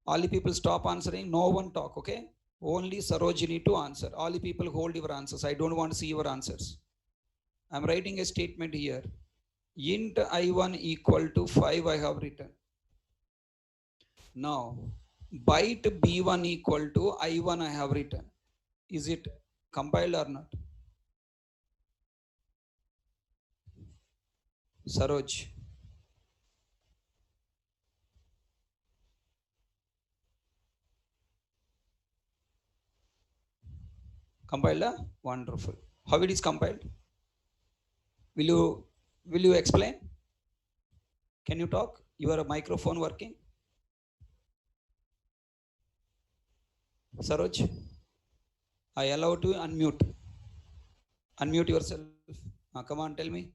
Speaker 1: All the people stop answering. No one talk, okay? Only Saroj, you need to answer. All the people hold your answers. I don't want to see your answers. I'm writing a statement here. Int I1 equal to 5 I have written. Now, byte B1 equal to I1 I have written. Is it compiled or not? Saroj. Compiled? Wonderful. How it is compiled? Will you explain? Can you talk? Your microphone working? Saroj, I allow to unmute. Unmute yourself. Come on, tell me.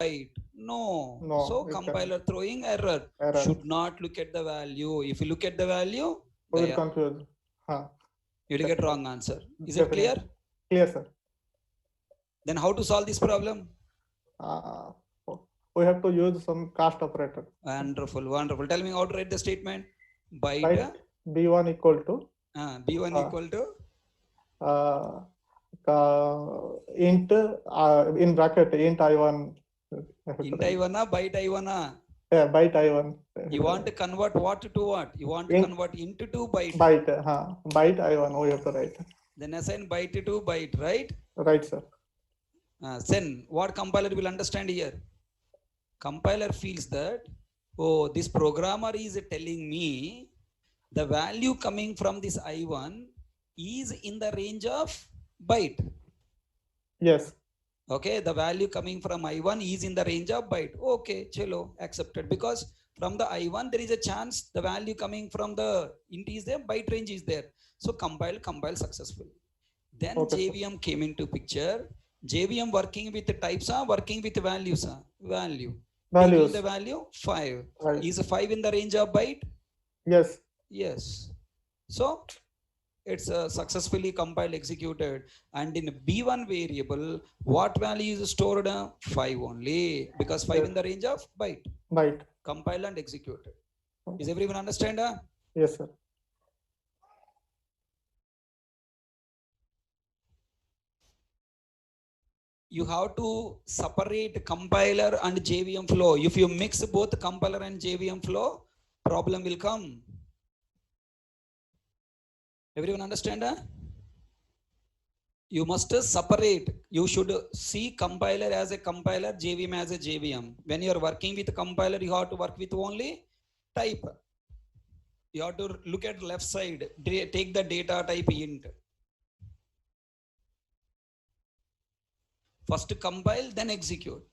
Speaker 1: Right. No.
Speaker 2: No,
Speaker 1: So
Speaker 2: it
Speaker 1: compiler throwing error.
Speaker 2: error.
Speaker 1: Should not look at the value. If you look at the value,
Speaker 2: We will confuse.
Speaker 1: you will get wrong answer. Is
Speaker 2: Definitely.
Speaker 1: it clear?
Speaker 2: Clear, sir.
Speaker 1: Then how to solve this problem?
Speaker 2: We have to use some cast operator.
Speaker 1: Wonderful, wonderful. Tell me how to write the statement. Byte
Speaker 2: B1 equal to
Speaker 1: B1 equal to
Speaker 2: int in bracket int I1.
Speaker 1: Int I1 byte I1.
Speaker 2: Yeah, byte I1.
Speaker 1: You want to convert what to what? You want to convert int to byte.
Speaker 2: Byte, byte I1 we have to write.
Speaker 1: Then assign byte to byte, right?
Speaker 2: Right, sir.
Speaker 1: Then what compiler will understand here? Compiler feels that, oh, this programmer is telling me the value coming from this I1 is in the range of byte.
Speaker 2: Yes.
Speaker 1: Okay, the value coming from I1 is in the range of byte. Okay, chalo, accepted, because from the I1 there is a chance the value coming from the int is there, byte range is there. So compile successfully. Then
Speaker 2: Okay, sir.
Speaker 1: JVM came into picture. JVM working with the types, working with values, value. Taking
Speaker 2: Values.
Speaker 1: the value 5.
Speaker 2: Right.
Speaker 1: Is 5 in the range of byte?
Speaker 2: Yes.
Speaker 1: Yes. So it's successfully compiled, executed, and in b1 variable what value is stored? 5 only, because 5
Speaker 2: Yes.
Speaker 1: in the range of byte.
Speaker 2: Byte.
Speaker 1: Compiled and executed.
Speaker 2: Okay.
Speaker 1: Is everyone understand?
Speaker 2: Yes, sir.
Speaker 1: You have to separate compiler and JVM flow. If you mix both compiler and JVM flow, problem will come. Everyone understand? You must separate. You should see compiler as a compiler, JVM as a JVM. When you are working with compiler, you have to work with only type. You have to look at left side, take the data type int. First compile, then execute.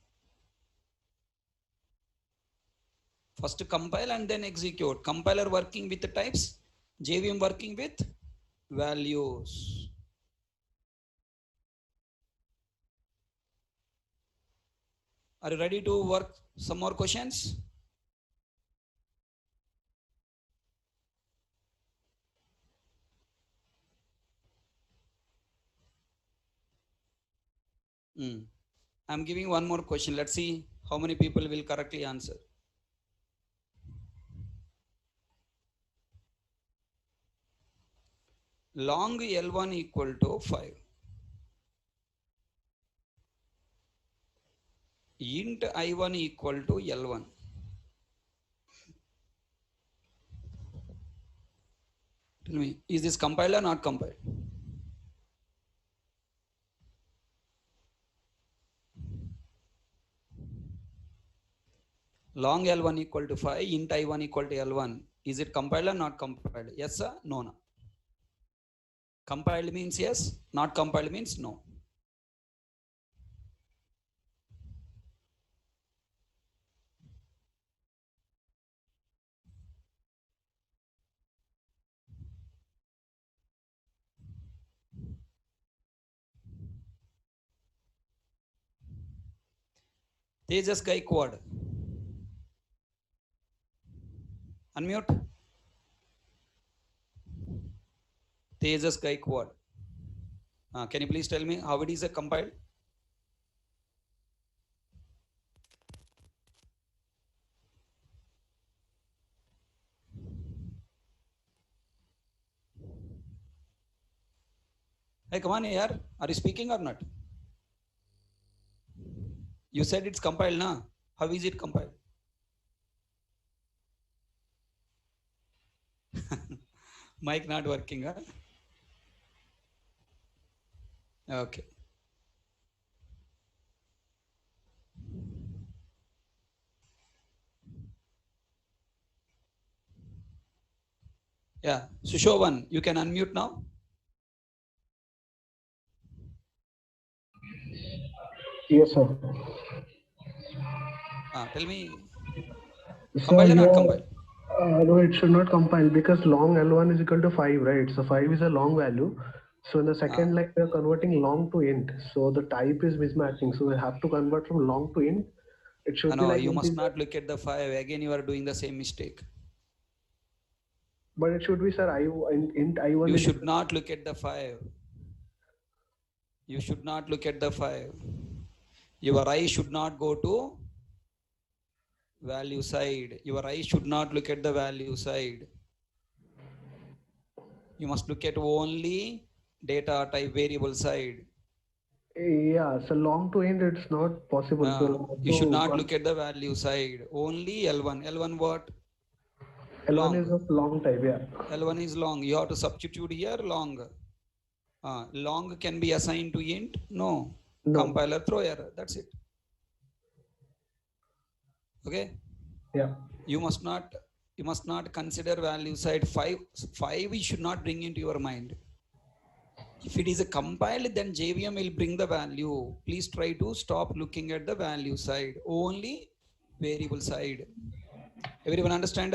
Speaker 1: First compile and then execute. Compiler working with the types, JVM working with values. Are you ready to work some more questions? I'm giving one more question. Let's see how many people will correctly answer. Long L1 equal to 5. Int I1 equal to L1. Tell me, is this compiled or not compiled? Long L1 equal to 5, int I1 equal to L1. Is it compiled or not compiled? Yes, sir? No, no. Compiled means yes, not compiled means no. Tejas Gaikwad. Unmute. Tejas Gaikwad. Can you please tell me how it is compiled? Hey, come on here. Are you speaking or not? You said it's compiled, na? How is it compiled? Mic not working, huh? Okay. Yeah. Sushovan, you can unmute now.
Speaker 3: Yes, sir.
Speaker 1: Tell me,
Speaker 3: So
Speaker 1: compiled or not
Speaker 3: here,
Speaker 1: compiled?
Speaker 3: no, it should not compile because long L1 is equal to 5, right? So 5 is a long value. So in the second line, we are converting long to int. So the type is mismatching. So we have to convert from long to int. It should be
Speaker 1: No,
Speaker 3: like
Speaker 1: you must
Speaker 3: integer.
Speaker 1: not look at the 5. Again, you are doing the same mistake.
Speaker 3: But it should be, sir, int I1
Speaker 1: You
Speaker 3: is
Speaker 1: should not look at the 5. You should not look at the 5. Your eye should not go to value side. Your eye should not look at the value side. You must look at only data type variable side.
Speaker 3: yeah. So long to int, it's not possible. So
Speaker 1: You should not look at the value side. Only L1. L1 what?
Speaker 3: L1
Speaker 1: Long.
Speaker 3: is of long type, yeah.
Speaker 1: L1 is long. You have to substitute here long. Long can be assigned to int? No.
Speaker 3: No.
Speaker 1: Compiler throw error. That's it. Okay.
Speaker 3: Yeah.
Speaker 1: You must not consider value side 5. 5 you should not bring into your mind. If it is a compiled, then JVM will bring the value. Please try to stop looking at the value side, only variable side. Everyone understand?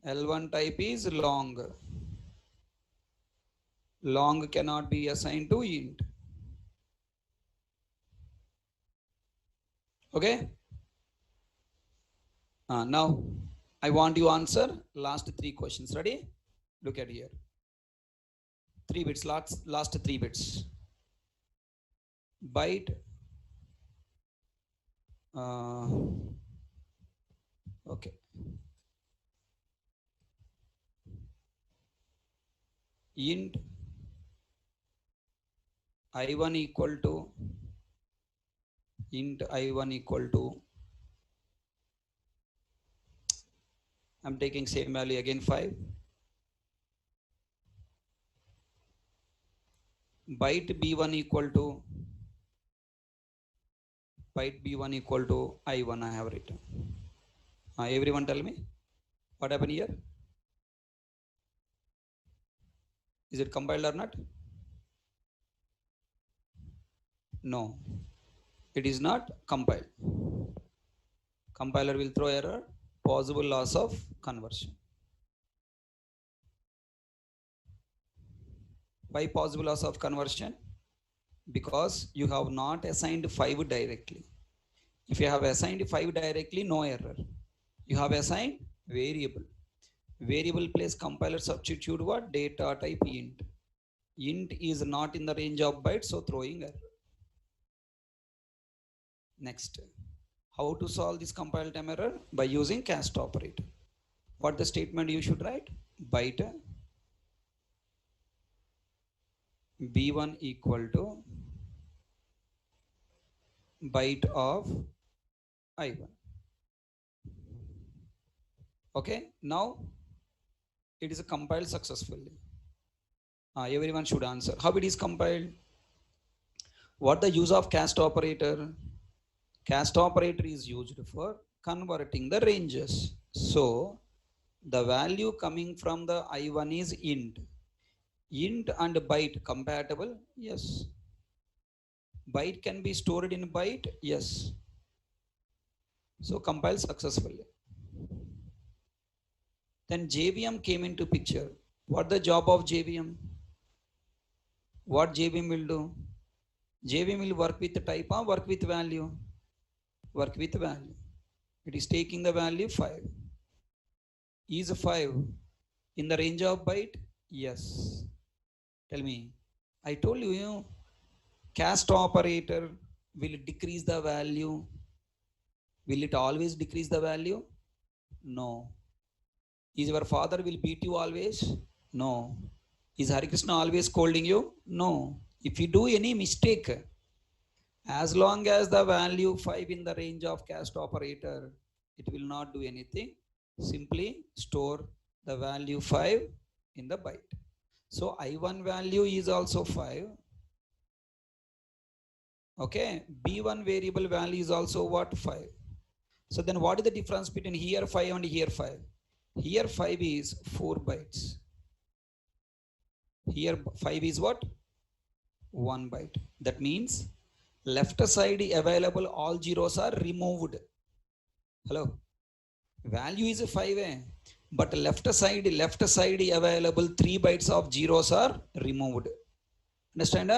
Speaker 1: L1 type is long. Long cannot be assigned to int. Okay. Now I want you answer last 3 questions. Ready? Look at here. 3 bits, last 3 bits. Byte. Okay. Int I1 equal to int I1 equal to, I'm taking same value again 5. Byte B1 equal to I1 I have written. Everyone tell me what happened here? Is it compiled or not? No, it is not compiled. Compiler will throw error, possible loss of conversion. Why possible loss of conversion? Because you have not assigned 5 directly. If you have assigned 5 directly, no error. You have assigned variable. Variable place compiler substitute what? Data type int. Int is not in the range of bytes, so throwing error. Next, how to solve this compile time error? By using cast operator. What the statement you should write? Byte B1 equal to byte of I1. Okay, now it is compiled successfully. Everyone should answer. How it is compiled? What the use of cast operator? Cast operator is used for converting the ranges. So the value coming from the I1 is int. Int and byte compatible? Yes. Byte can be stored in byte? Yes. So compile successfully. Then JVM came into picture. What the job of JVM? What JVM will do? JVM will work with the type or work with value? Work with value. It is taking the value 5. Is 5 in the range of byte? Yes. Tell me. I told you, cast operator will decrease the value. Will it always decrease the value? No. Is your father will beat you always? No. Is Hari Krishna always scolding you? No. If you do any mistake, as long as the value 5 in the range of cast operator, it will not do anything. Simply store the value 5 in the byte. So I1 value is also 5. Okay. B1 variable value is also what? 5. So then what is the difference between here 5 and here 5? Here 5 is 4 bytes. Here 5 is what? 1 byte. That means left side available, all zeros are removed. Hello. Value is 5, but left side available 3 bytes of zeros are removed. Understand?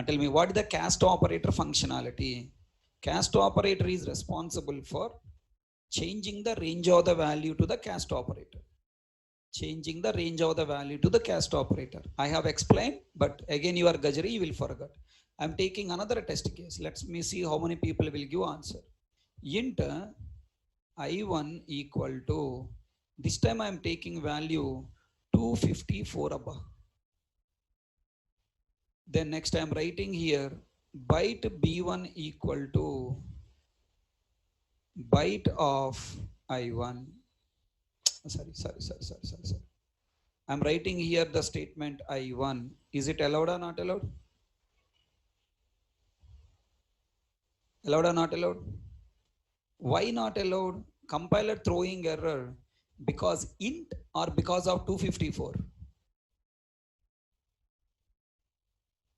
Speaker 1: Tell me, what is the cast operator functionality? Cast operator is responsible for changing the range of the value to the cast operator. Changing the range of the value to the cast operator. I have explained, but again you are gajari, you will forget. I am taking another test case. Let me see how many people will give answer. Int I1 equal to, this time I am taking value 254 above. Then next I am writing here byte B1 equal to byte of I1. Sorry. I'm writing here the statement I1. Is it allowed or not allowed? Allowed or not allowed? Why not allowed? Compiler throwing error because int or because of 254?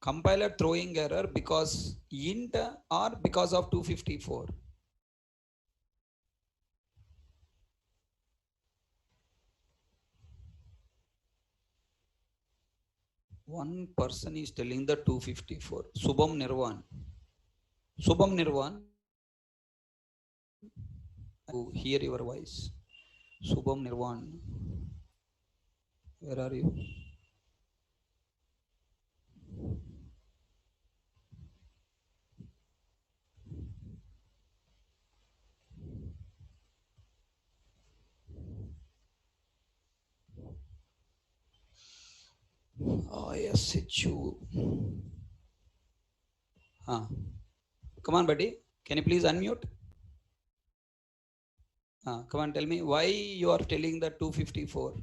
Speaker 1: Compiler throwing error because int or because of 254? One person is telling the 254. Subham Nirvan. Subham Nirvan, to hear your voice. Subham Nirvan. Where are you? Oh, yes, it's you. Come on, buddy. Can you please unmute? Come on, tell me why you are telling the 254.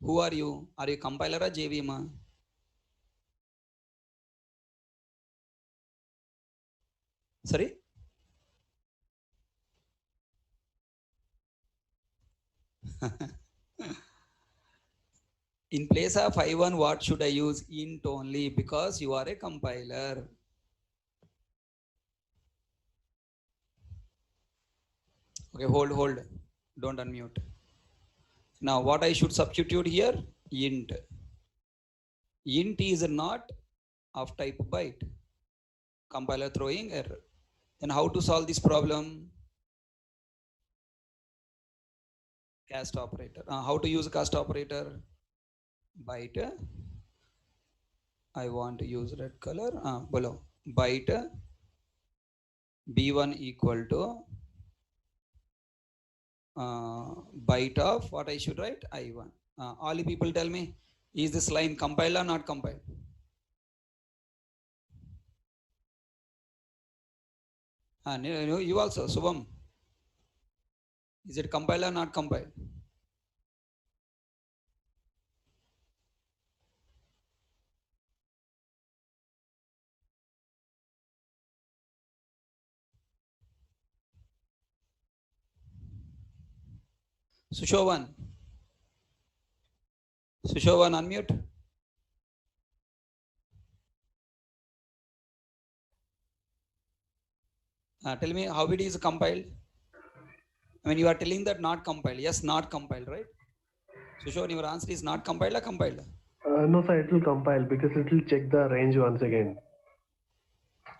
Speaker 1: Who are you? Are you compiler or JVM? Sorry? In place of I1, what should I use? Int only because you are a compiler. Okay, hold. Don't unmute. Now, what I should substitute here? Int. Int is not of type byte. Compiler throwing error. Then how to solve this problem? Cast operator. How to use cast operator? Byte. I want to use red color. Below. Byte B1 equal to byte of what I should write? I1. All you people tell me, is this line compiled or not compiled? You also, Subham. Is it compiled or not compiled? Sushovan. Sushovan, unmute. Tell me how it is compiled. I mean, you are telling that not compiled. Yes, not compiled, right? Sushovan, your answer is not compiled or compiled?
Speaker 3: No, sir, it will compile because it will check the range once again.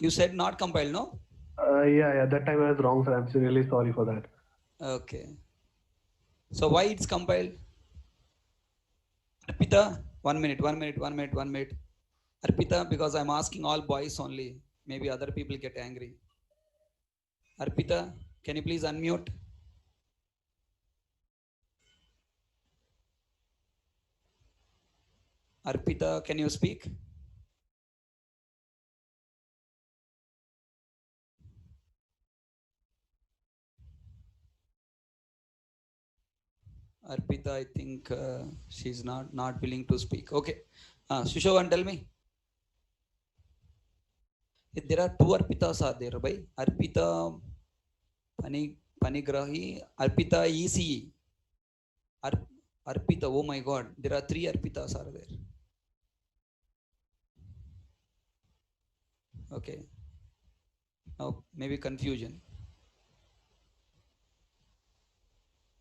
Speaker 1: You said not compiled, no?
Speaker 3: Yeah, that time I was wrong, sir. I'm really sorry for that.
Speaker 1: Okay. So why it's compiled? Arpita, 1 minute. Arpita, because I'm asking all boys only. Maybe other people get angry. Arpita, can you please unmute? Arpita, can you speak? Arpita, I think she's not willing to speak. Okay. Sushovan, tell me. There are two Arpitas are there, by Arpita Panigrahi, Arpita ECE. Arpita, oh my God, there are three Arpitas are there. Okay. Now maybe confusion.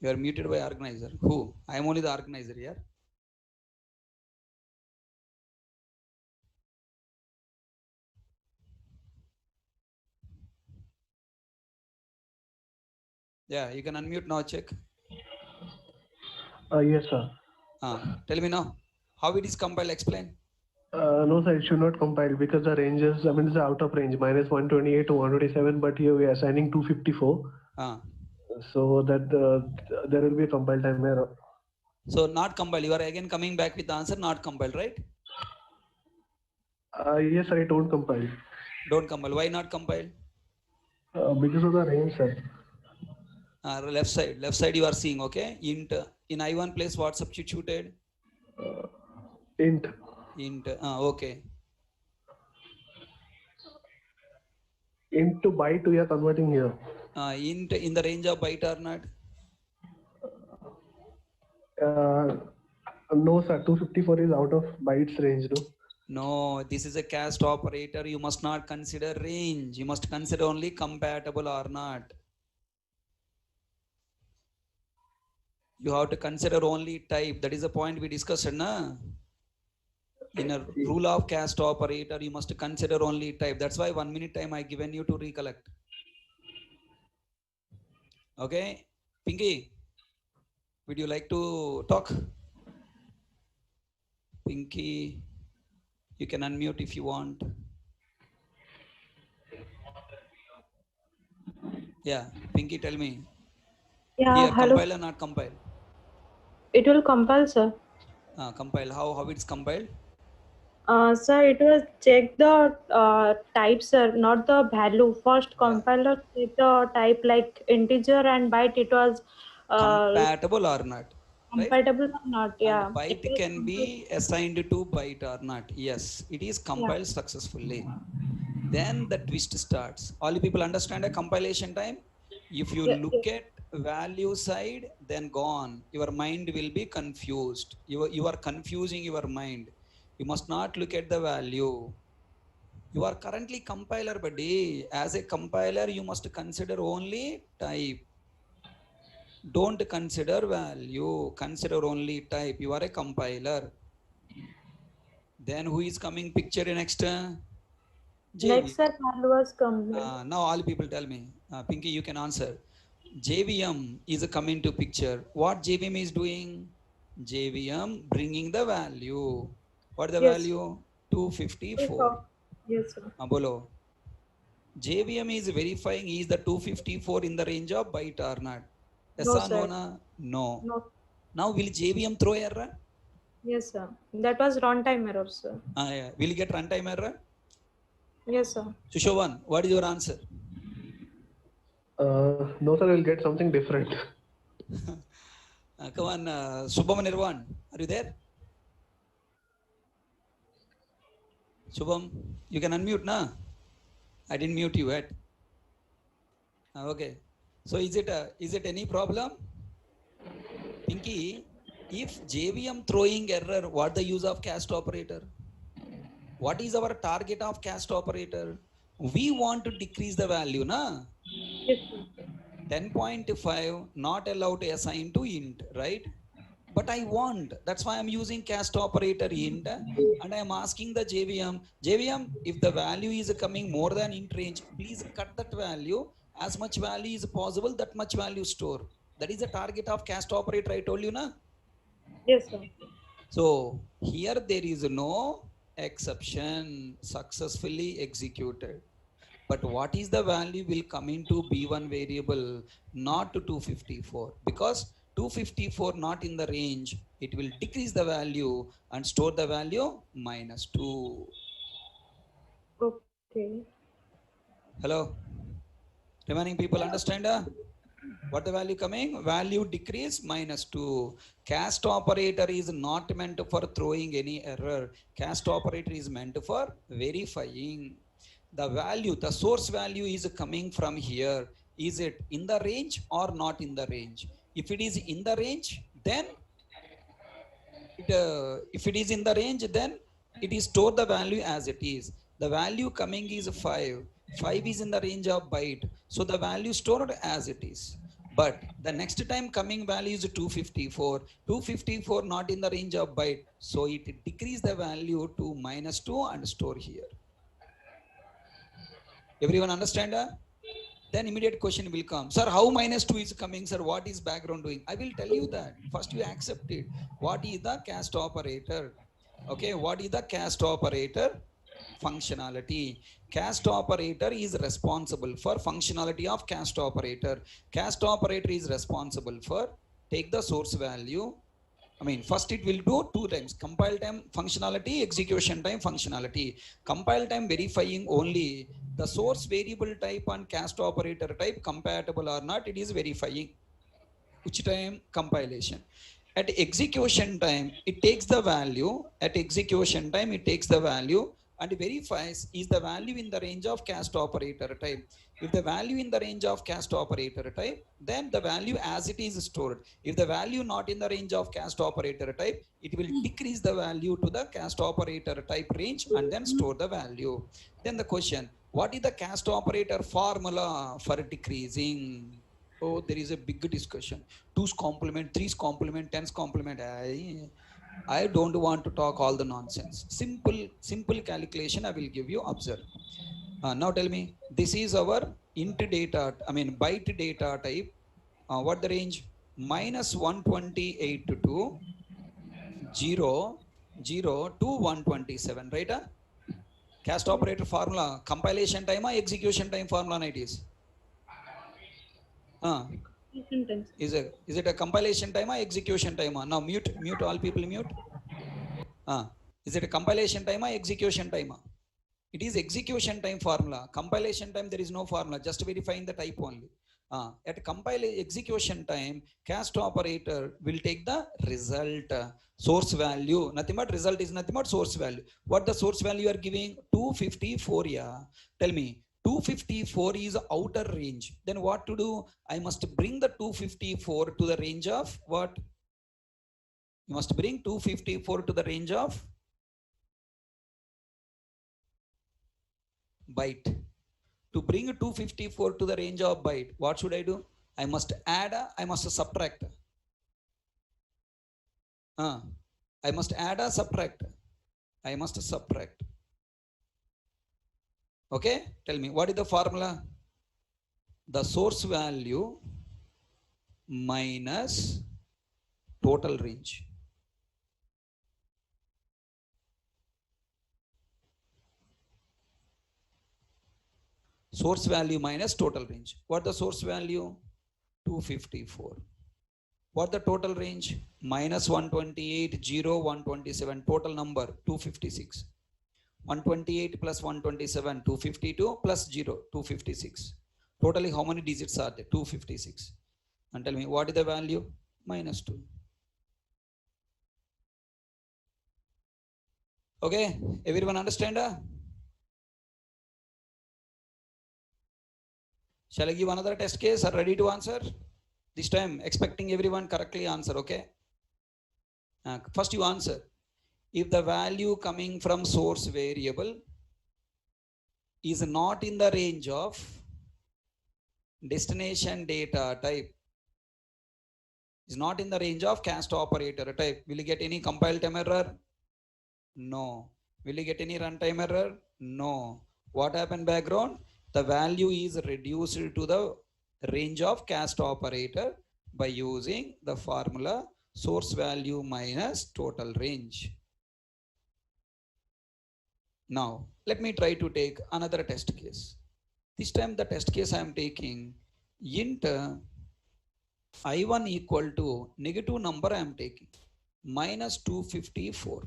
Speaker 1: You are muted by organizer. Who? I am only the organizer here. Yeah, you can unmute now. Check.
Speaker 3: Yes, sir.
Speaker 1: Tell me now. How it is compiled? Explain.
Speaker 3: No, sir, it should not compile because the ranges, I mean, it's out of range, minus 128 to 127, but here we are assigning 254. So that there will be a compile time error.
Speaker 1: So not compiled. You are again coming back with the answer not compiled, right?
Speaker 3: Yes, sir, it won't compile.
Speaker 1: Don't compile. Why not compiled?
Speaker 3: Because of the range, sir.
Speaker 1: Left side you are seeing, okay? Int in I1 place what substituted?
Speaker 3: Int.
Speaker 1: Okay.
Speaker 3: Int to byte we are converting here.
Speaker 1: int in the range of byte or not?
Speaker 3: No, sir. 254 is out of bytes range, no?
Speaker 1: No, this is a cast operator. You must not consider range. You must consider only compatible or not. You have to consider only type. That is the point we discussed, na? In a rule of cast operator, you must consider only type. That's why 1 minute time I given you to recollect. Okay, Pinky, would you like to talk? Pinky, you can unmute if you want. Yeah, Pinky, tell me.
Speaker 4: Yeah,
Speaker 1: Here,
Speaker 4: hello.
Speaker 1: compile or not compile?
Speaker 4: It will compile, sir.
Speaker 1: Compile. How it's compiled?
Speaker 4: Sir, it will check the type, sir, not the value. First,
Speaker 1: Yeah.
Speaker 4: compiler check the type like integer and byte. It was
Speaker 1: Compatible or not? Right?
Speaker 4: compatible or not? Yeah.
Speaker 1: And byte
Speaker 4: It was
Speaker 1: can be assigned to byte or not. Yes, it is compiled successfully. Then the twist starts. All you people understand a compilation time? If you look at value side, then gone. Your mind will be confused. You are confusing your mind. You must not look at the value. You are currently compiler, buddy. As a compiler, you must consider only type. Don't consider value. Consider only type. You are a compiler. Then who is coming picture next? JV.
Speaker 4: Next, sir, value was complete.
Speaker 1: Now all people tell me. Pinky, you can answer. JVM is coming to picture. What JVM is doing? JVM bringing the value. What is the
Speaker 4: Yes.
Speaker 1: value? 254.
Speaker 4: Yes, sir.
Speaker 1: Bolo. JVM is verifying is the 254 in the range of byte or not? Yes
Speaker 4: No,
Speaker 1: or
Speaker 4: sir.
Speaker 1: no? Na? No.
Speaker 4: No.
Speaker 1: Now will JVM throw error?
Speaker 4: Yes, sir. That was runtime error, sir.
Speaker 1: Yeah. Will get runtime error?
Speaker 4: Yes, sir.
Speaker 1: Sushovan, what is your answer?
Speaker 3: No, sir. We'll get something different.
Speaker 1: Come on, Shubham Nirvan, are you there? Shubham, you can unmute, na? I didn't mute you yet. Okay. So is it any problem? Pinky, if JVM throwing error, what the use of cast operator? What is our target of cast operator? We want to decrease the value, na?
Speaker 4: Yes, sir.
Speaker 1: 10.5 not allowed to assign to int, right? But I want, that's why I'm using cast operator int, and I'm asking the JVM, if the value is coming more than int range, please cut that value. As much value is possible, that much value store. That is the target of cast operator, I told you, na?
Speaker 4: Yes, sir.
Speaker 1: So here there is no exception, successfully executed. But what is the value will come into B1 variable, not to 254, because 254 not in the range, it will decrease the value and store the value -2.
Speaker 4: Okay.
Speaker 1: Hello, remaining people understand? What the value coming? Value decrease -2. Cast operator is not meant for throwing any error. Cast operator is meant for verifying. The value, the source value is coming from here. Is it in the range or not in the range? If it is in the range, then if it is in the range, then it is store the value as it is. The value coming is 5. 5 is in the range of byte. So the value stored as it is. But the next time coming value is 254. 254 not in the range of byte. So it decrease the value to -2 and store here. Everyone understand? Then immediate question will come. Sir, how -2 is coming? Sir, what is background doing? I will tell you that. First you accept it. What is the cast operator? Okay, what is the cast operator? Functionality. Cast operator is responsible for functionality of cast operator. Cast operator is responsible for take the source value. I mean, first it will do 2 times. Compile time functionality, execution time functionality. Compile time verifying only the source variable type and cast operator type compatible or not, it is verifying. Which time? Compilation. At execution time, it takes the value. At execution time, it takes the value and verifies is the value in the range of cast operator type. If the value in the range of cast operator type, then the value as it is stored. If the value not in the range of cast operator type, it will decrease the value to the cast operator type range and then store the value. Then the question, what is the cast operator formula for decreasing? Oh, there is a big discussion. 2's complement, 3's complement, 10's complement. I don't want to talk all the nonsense. Simple calculation I will give you. Observe. Now tell me, this is our int data, byte data type. What the range? Minus 128 to 0 to 127, right? Cast operator formula, compilation time or execution time formula it is? Is it a compilation time or execution time? Now mute all people, mute. Is it a compilation time or execution time? It is execution time formula. Compilation time, there is no formula, just verifying the type only. At execution time, cast operator will take the result, source value. Nothing but result is nothing but source value. What the source value you are giving? 254. Yeah. Tell me, 254 is outer range. Then what to do? I must bring the 254 to the range of what? You must bring 254 to the range of byte. To bring 254 to the range of byte, what should I do? I must add, I must subtract. I must add or subtract? I must subtract. Okay, tell me, what is the formula? The source value minus total range. Source value minus total range. What the source value? 254. What the total range? Minus 128, 0, 127. Total number 256. 128 plus 127, 252 plus 0, 256. Totally how many digits are there? 256. And tell me, what is the value? Minus 2. Okay, everyone understand? Shall I give another test case? Are ready to answer? This time expecting everyone correctly answer, okay? First you answer. If the value coming from source variable is not in the range of destination data type, is not in the range of cast operator type, will you get any compile time error? No. Will you get any runtime error? No. What happened background? The value is reduced to the range of cast operator by using the formula source value minus total range. Now, let me try to take another test case. This time the test case I am taking int I1 equal to negative number I am taking minus 254.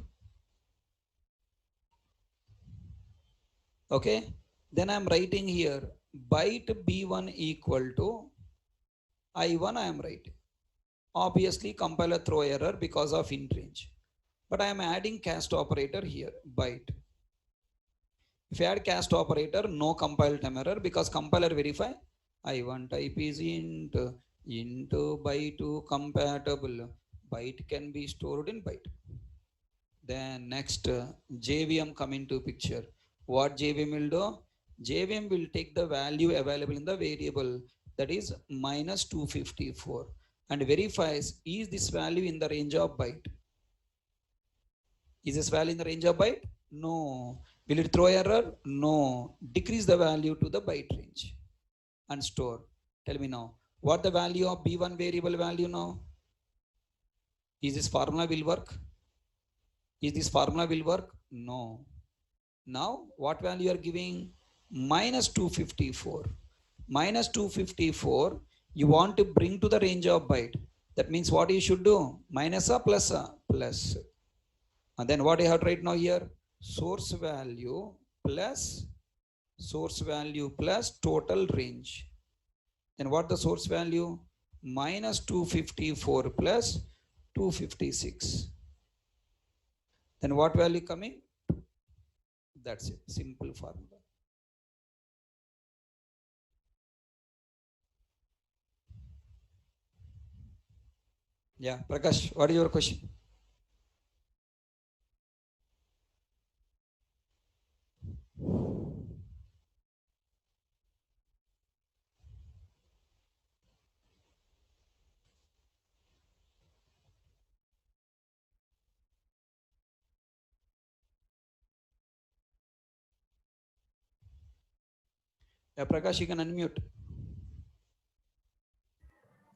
Speaker 1: Okay, then I am writing here byte B1 equal to I1 I am writing. Obviously compiler throw error because of int range. But I am adding cast operator here, byte. If you add cast operator, no compile time error because compiler verify I1 type is int byte compatible. Byte can be stored in byte. Then next JVM come into picture. What JVM will do? JVM will take the value available in the variable, that is minus 254, and verifies is this value in the range of byte. Is this value in the range of byte? No. Will it throw error? No. Decrease the value to the byte range and store. Tell me now, what the value of B1 variable value now? Is this formula will work? Is this formula will work? No. Now what value you are giving? Minus 254. Minus 254 you want to bring to the range of byte. That means what you should do? Minus a plus a plus. And then what you have to write now here? Source value plus total range. Then what the source value? Minus 254 plus 256. Then what value coming? That's it. Simple formula. Yeah, Prakash, what is your question? Yeah, Prakash, you can unmute.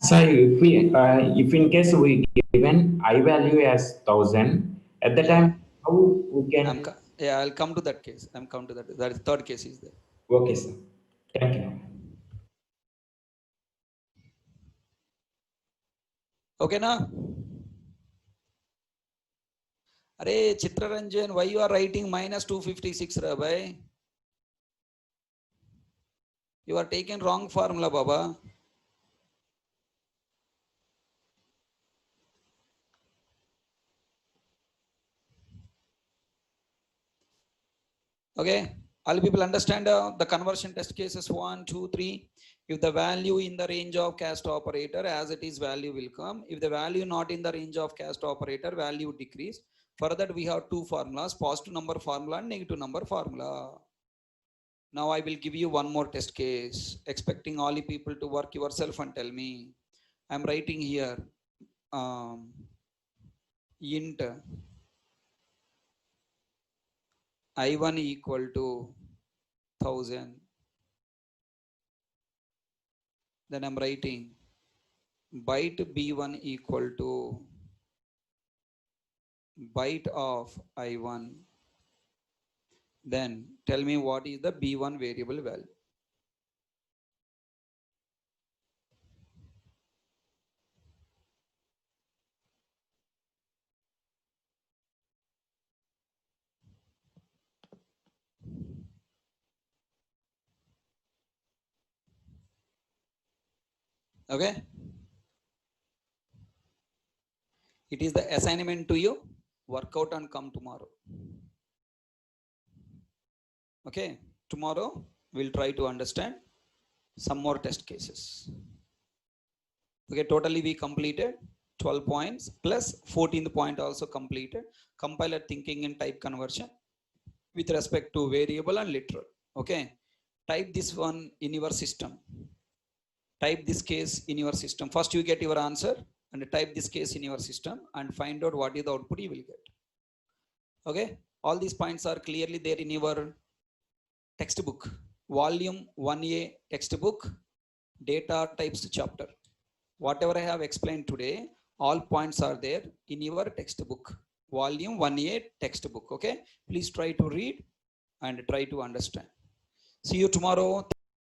Speaker 5: So if in case we given I value as 1000, at the
Speaker 1: Yeah.
Speaker 5: time, how we can?
Speaker 1: Yeah, I'll come to that case. I'm come to that. That is third case is there.
Speaker 5: Okay, sir. Thank you.
Speaker 1: Okay, now. Arey Chitraranjan, why you are writing minus 256, Rabbi? You are taking wrong formula, Baba. Okay, all people understand the conversion test cases 1, 2, 3. If the value in the range of cast operator as it is, value will come. If the value not in the range of cast operator, value decrease. For that we have two formulas, positive number formula and negative number formula. Now I will give you one more test case, expecting all you people to work yourself and tell me. I'm writing here int I1 equal to 1000. Then I'm writing byte B1 equal to byte of I1. Then tell me what is the B1 variable value. Okay. It is the assignment to you. Work out and come tomorrow. Okay. Tomorrow we'll try to understand some more test cases. Okay. Totally we completed 12 points plus 14th point also completed. Compiler thinking and type conversion with respect to variable and literal. Okay. Type this one in your system. Type this case in your system. First you get your answer and type this case in your system and find out what is the output you will get. Okay. All these points are clearly there in your textbook. Volume 1A textbook, data types chapter. Whatever I have explained today, all points are there in your textbook. Volume 1A textbook. Okay. Please try to read and try to understand. See you tomorrow.